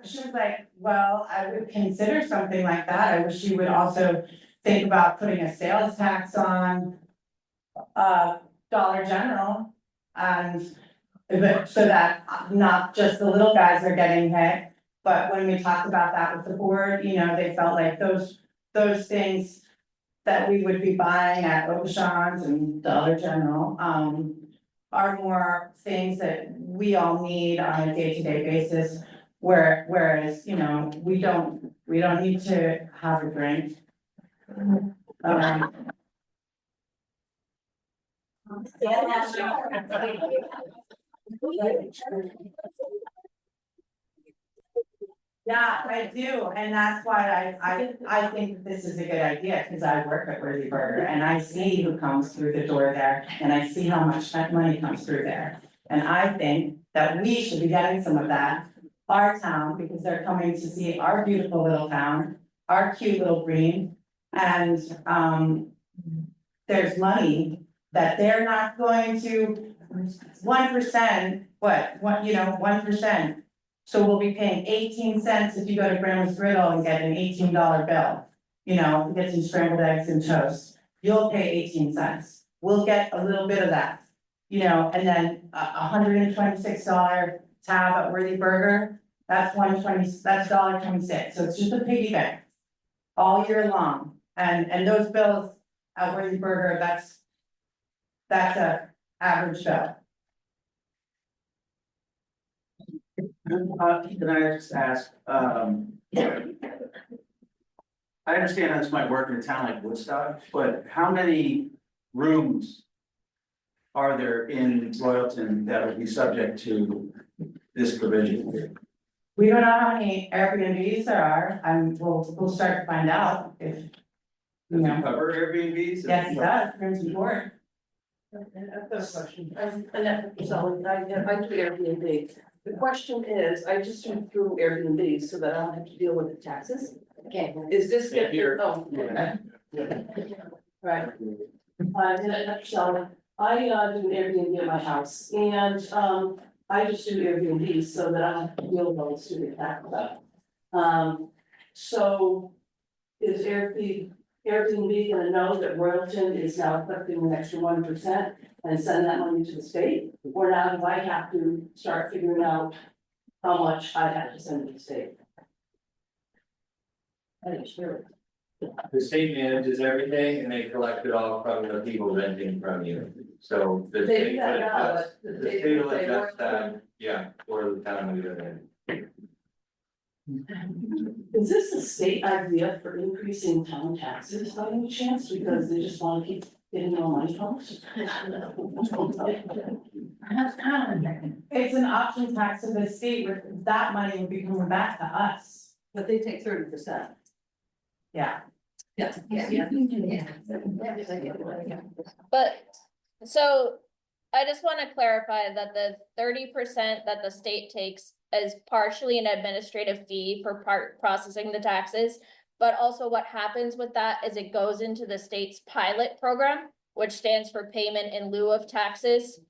she was like, well, I would consider something like that. I wish she would also think about putting a sales tax on Dollar General. And so that not just the little guys are getting hit, but when we talked about that with the board, they felt like those things that we would be buying at Auchan's and Dollar General, are more things that we all need on a day-to-day basis. Whereas, we don't need to have a drink. Yeah, I do, and that's why I think this is a good idea, cause I work at Worthy Burger and I see who comes through the door there. And I see how much that money comes through there, and I think that we should be getting some of that. Our town, because they're coming to see our beautiful little town, our cute little green, and there's money that they're not going to, 1%, what, 1%. So we'll be paying 18 cents if you go to Grandma's Griddle and get an $18 bill. Get some scrambled eggs and toast, you'll pay 18 cents, we'll get a little bit of that. And then $126 tab at Worthy Burger, that's $1.26, so it's just a piggy bank. All year long, and those bills at Worthy Burger, that's a average bill. Can I just ask, I understand how this might work in a town like Woodstock, but how many rooms are there in Royalton that would be subject to this provision? We don't know how many Airbnbs there are, we'll start to find out if, Does it cover Airbnbs? yes, it does, rooms and board. I've got a question. I do Airbnb. The question is, I just went through Airbnb so that I don't have to deal with the taxes. Okay. Is this? Yeah, here. Oh, okay. Right. In a nutshell, I do an Airbnb at my house and, I just do Airbnb so that I don't have to deal with all the stupid tax stuff. So is Airbnb gonna know that Royalton is now collecting an extra 1% and send that money to the state? Or now do I have to start figuring out how much I have to send to the state? The state manages everything and they collect it all from the people renting from you, so. The They do state that will now, adjust- but The state will adjust that, yeah, for the town we live in. Is this a state idea for increasing town taxes by any chance, because they just wanna keep getting more money from us? It's an option tax to the state, where that money would be coming back to us. But they take 30%. Yeah. Yeah. But, so, I just wanna clarify that the 30% that the state takes is partially an administrative fee for processing the taxes. But also what happens with that is it goes into the state's pilot program, which stands for payment in lieu of taxes.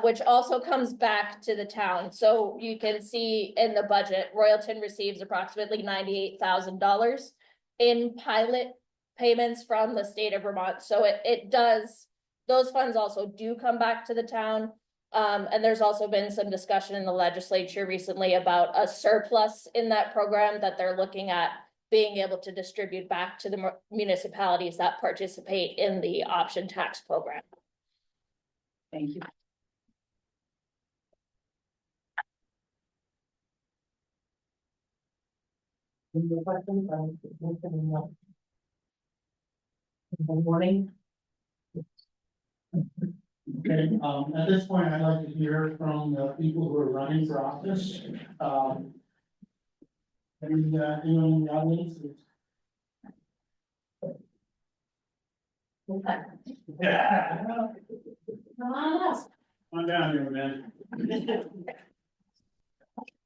Which also comes back to the town, so you can see in the budget, Royalton receives approximately $98,000 in pilot payments from the state of Vermont, so it does, those funds also do come back to the town. And there's also been some discussion in the legislature recently about a surplus in that program that they're looking at being able to distribute back to the municipalities that participate in the option tax program. Thank you. Good morning. Okay, at this point, I'd like to hear from the people who are running for office. And, anyone in the audience? Yeah. Come on down here, man.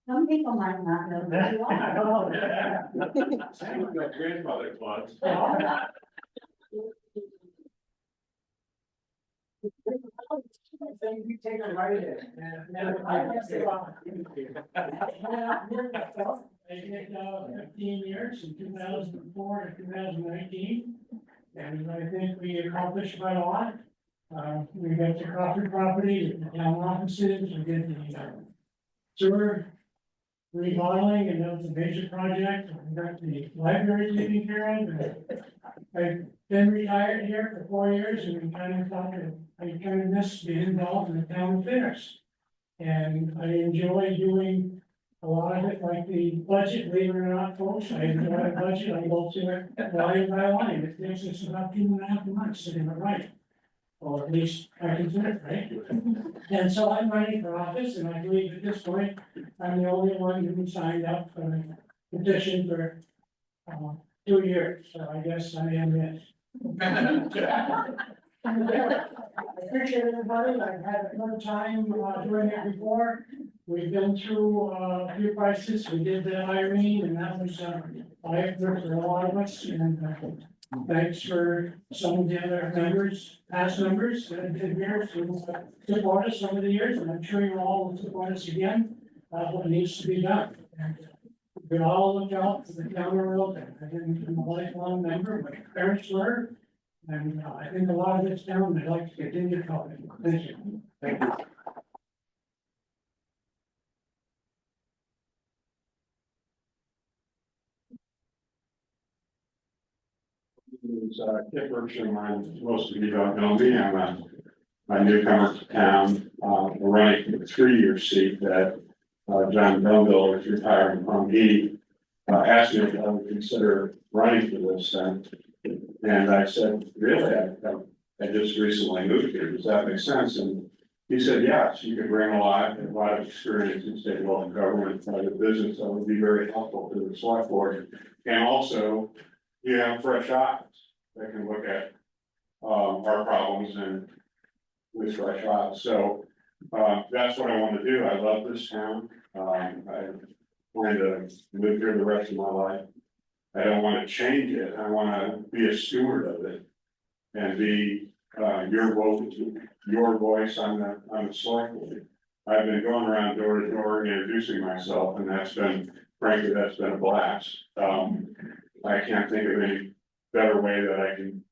Some people might not know who you are. Same with my grandfather clock. You take a right in. I did 15 years in 2004 to 2019, and I think we accomplished quite a lot. We got the Crawford property, the town offices, we did the sewer remodeling, and that was a major project. We got the library taken care of. And I've been retired here for 4 years, and we kind of thought that I kind of miss being involved in the town affairs. And I enjoy doing a lot of it, like the budget, believe it or not, folks, I enjoy the budget, I go through it line by line, it takes us about 2.5 months to get it right. Or at least I can do it, right? And so I'm running for office, and I believe at this point, I'm the only one who signed up for petition for, 2 years, so I guess I am it. I appreciate everybody, I've had another time, doing it before. We've been through, a few crises, we did the Irene, and that was, eye-opener for a lot of us, and, thanks for some of the other members, past members, that have been here, who support us over the years, and I'm sure you all will support us again, what needs to be done. And we all look out for the town world, and I've been a lifelong member, my parents were, and I think a lot of this town, I'd like to continue talking. Thank you. Thank you. Kip Berkshire, most of you don't know me, I'm a newcomer to town, running for the 3-year seat that John Brumbill is retiring from. He asked me if I would consider running for this, and I said, really, I just recently moved here, does that make sense? And he said, yes, you could bring a lot of experience in state and local government, private business, that would be very helpful to the select board. And also, you have fresh eyes that can look at our problems and with fresh eyes. So that's what I want to do. I love this town. I plan to live here the rest of my life. I don't want to change it. I want to be a steward of it and be your voice on the select board. I've been going around door to door introducing myself, and frankly, that's been a blast. I can't think of any better way that I can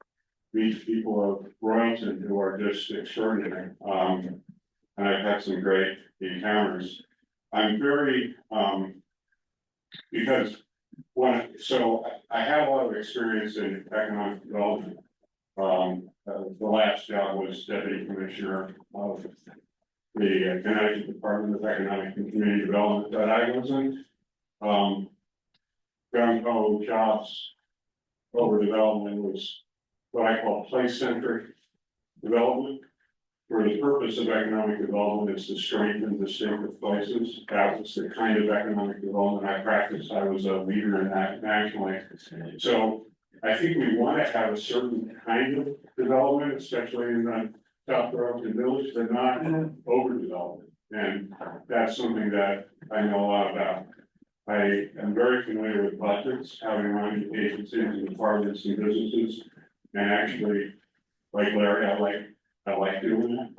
reach people of Royalton who are just extraordinary. And I've had some great encounters. I'm very, because I have a lot of experience in economic development. The last job was deputy commissioner of the Connecticut Department of Economic and Community Development, but I wasn't gung-ho jobs over development. Was what I call place-centric development, where the purpose of economic development is to strengthen distinctive places. That was the kind of economic development I practiced. I was a leader in that nationally. So I think we want to have a certain kind of development, especially in the South Burlington Village, but not overdevelopment. And that's something that I know a lot about. I am very familiar with budgets, having run agencies and departments and businesses, and actually, like Larry, I like doing that.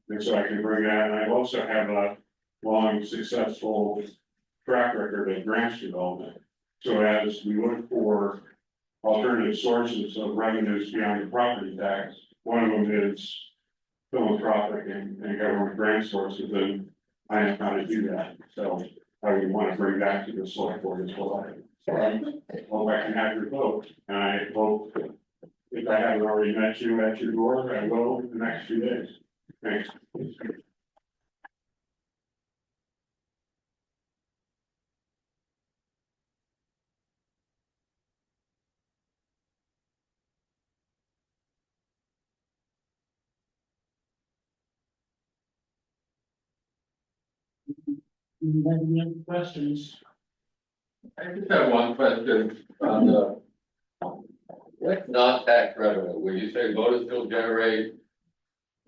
And so I can bring that, and I also have a long, successful track record of grants development. So as we look for alternative sources of revenues beyond the property tax, one of them is philanthropic and government grant sources, and I know how to do that. So I would want to bring that to the select board as well. So I hope I can have your vote, and I hope if I haven't already met you at your door, I will in the next few days. Thanks. Any other questions? I just have one question on the non-tax revenue, where you say voters will generate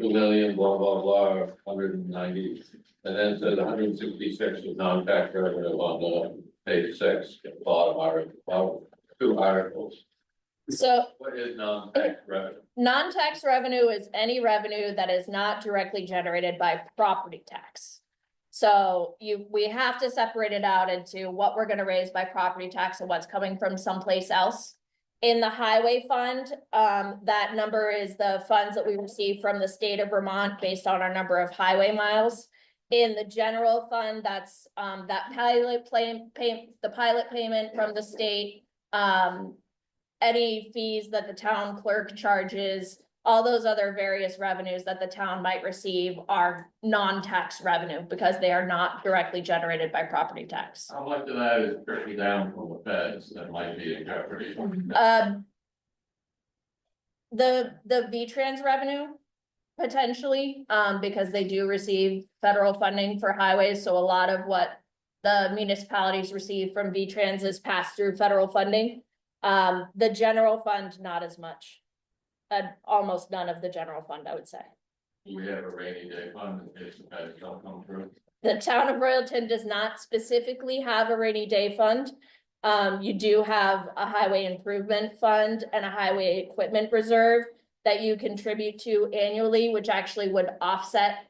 2 million, blah, blah, blah, 190, and then it says 166 is non-tax revenue on the page 6, at the bottom 2 articles. So What is non-tax revenue? non-tax revenue is any revenue that is not directly generated by property tax. So we have to separate it out into what we're gonna raise by property tax and what's coming from someplace else. In the highway fund, that number is the funds that we receive from the state of Vermont based on our number of highway miles. In the general fund, that's that the pilot payment from the state, any fees that the town clerk charges, all those other various revenues that the town might receive are non-tax revenue because they are not directly generated by property tax. How much of that is strictly down from the feds that might be in jeopardy? The V-Trans revenue, potentially, because they do receive federal funding for highways, so a lot of what the municipalities receive from V-Trans is passed through federal funding. The general fund, not as much. Almost none of the general fund, I would say. We have a rainy day fund in case the guys don't come through. The town of Royalton does not specifically have a rainy day fund. You do have a highway improvement fund and a highway equipment reserve that you contribute to annually, which actually would offset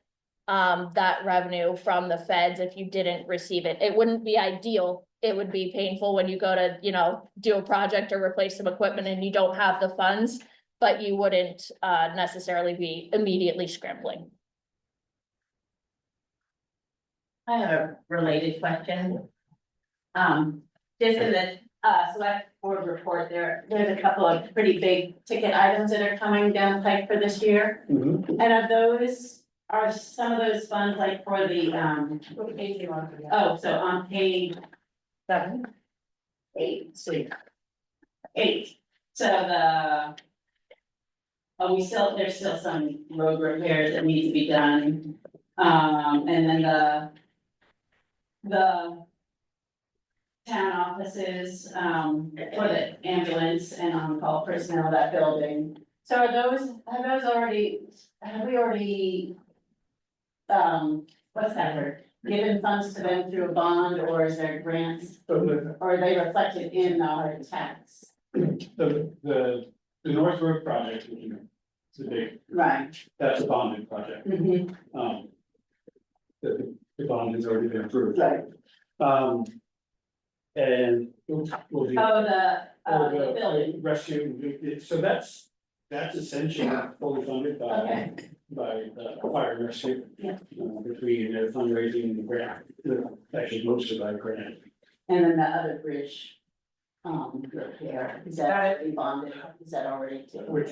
that revenue from the feds if you didn't receive it. It wouldn't be ideal. It would be painful when you go to, do a project or replace some equipment and you don't have the funds, but you wouldn't necessarily be immediately scrambling. I have a related question. Just in the select board report, there's a couple of pretty big ticket items that are coming down the pike for this year. Mhm. And of those, are some of those funds like for the, what page do you want? Oh, so on page 7, 8, see. 8, so there's still some road repairs that need to be done. And then the town offices, for the ambulance and on-call personnel, that building. So have we already, what's that word? Given funds to them through a bond, or is there grants, or are they reflected in our tax? The North Road project, which is a big, Right. that's a bonded project. Mm-hmm. The bond has already been approved. Right. And we'll do. The building. Rescue, so that's essentially fully funded by the fire and rescue. Yeah. Between the fundraising and the grant, actually most of that grant. And then the other bridge, repair, is that already bonded, is that already too? Which?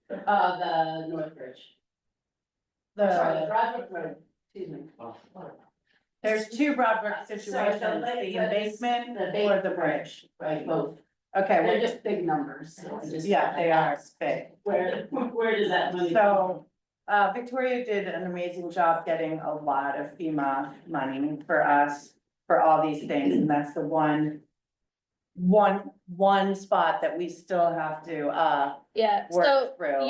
The North Bridge. Sorry, the Broadbrook Road, excuse me. There's two Broadbrook situations, So the embankment the or the bridge. Right, both. Okay, They're well, just big numbers, so I just. yeah, they are big. Where does that money? So, Victoria did an amazing job getting a lot of FEMA money for us, for all these things, and that's the one spot that we still have to, Yeah, so work through.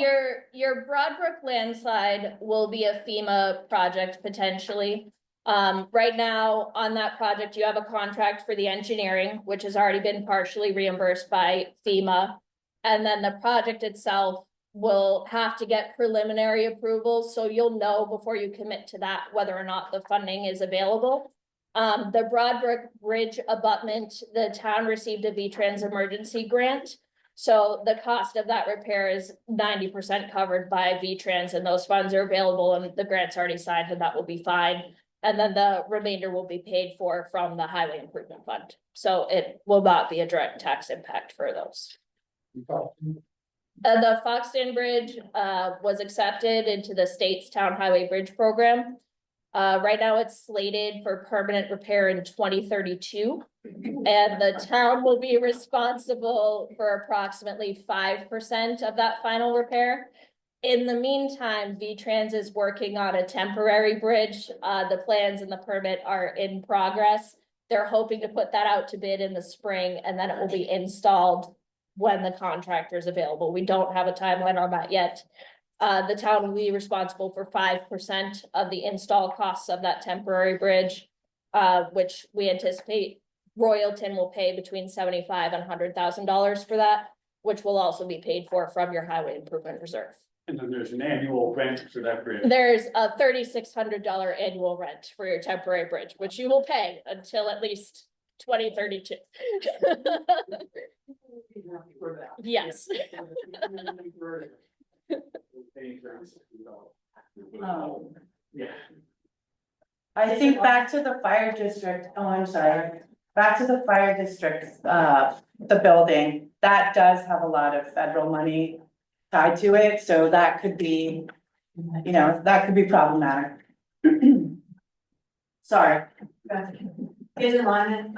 your Broadbrook landslide will be a FEMA project potentially. Right now on that project, you have a contract for the engineering, which has already been partially reimbursed by FEMA. And then the project itself will have to get preliminary approval, so you'll know before you commit to that whether or not the funding is available. The Broadbrook Bridge abutment, the town received a V-Trans emergency grant. So the cost of that repair is 90% covered by V-Trans, and those funds are available and the grant's already signed, and that will be fine. And then the remainder will be paid for from the highway improvement fund. So it will not be a direct tax impact for those. The Foxton Bridge was accepted into the state's town highway bridge program. Right now it's slated for permanent repair in 2032. And the town will be responsible for approximately 5% of that final repair. In the meantime, V-Trans is working on a temporary bridge. The plans and the permit are in progress. They're hoping to put that out to bid in the spring, and then it will be installed when the contractor is available. We don't have a timeline on that yet. The town will be responsible for 5% of the install costs of that temporary bridge, which we anticipate Royalton will pay between $75,000 and $100,000 for that, which will also be paid for from your highway improvement reserve. And then there's an annual rent for that bridge. There's a $3,600 annual rent for your temporary bridge, which you will pay until at least 2032. Yes. Yeah. I think back to the fire district, oh, I'm sorry, back to the fire district, the building, that does have a lot of federal money tied to it, so that could be, that could be problematic. Sorry. Is in line,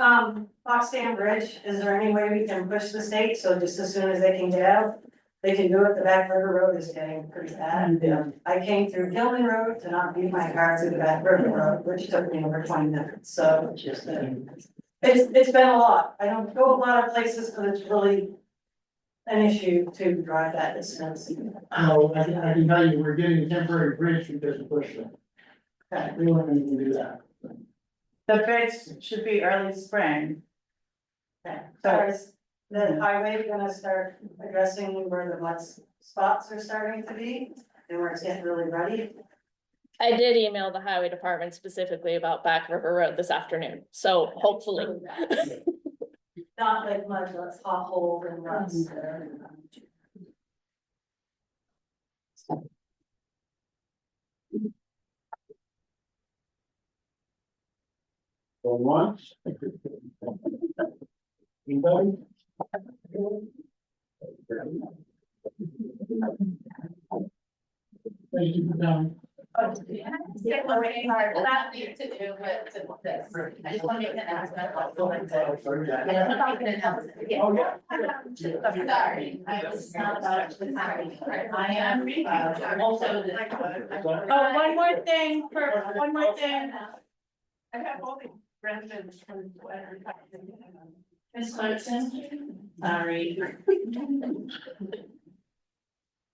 Fox Dam Bridge, is there any way we can push the state, so just as soon as they can get out, They can do it, the Back River Road is getting pretty bad. I came through Gilman Road to not leave my car through the Back River Road, which took me over 20 minutes, so. It's been a lot. I don't go a lot of places, but it's really an issue to drive that distance. Oh, I can tell you, we're getting a temporary bridge because of push. Okay. We weren't going to do that. The bids should be early spring. So is the highway gonna start addressing where the mud spots are starting to be and where it's getting really ruddy? I did email the highway department specifically about Back River Road this afternoon, so hopefully. Not like mud, but it's potholes and ruts there. Going once? Anybody? Thank you for coming. Yeah, well, it's hard, well, not new to do, but to this, I just wanna make an announcement about going to. Yeah, I'm not gonna announce it. Yeah. Oh, yeah. I'm sorry, I was not about to happen, I am, also the. Oh, one more thing. I have all the residents from whatever. Ms. Clarkson, sorry.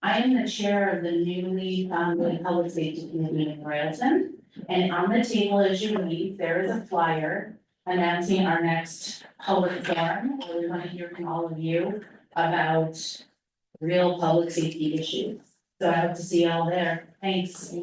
I am the chair of the newly founded Public Safety Committee in Royalton. And on the table, as you read, there is a flyer announcing our next public forum, where we want to hear from all of you about real public safety issues. So I hope to see you all there. Thanks.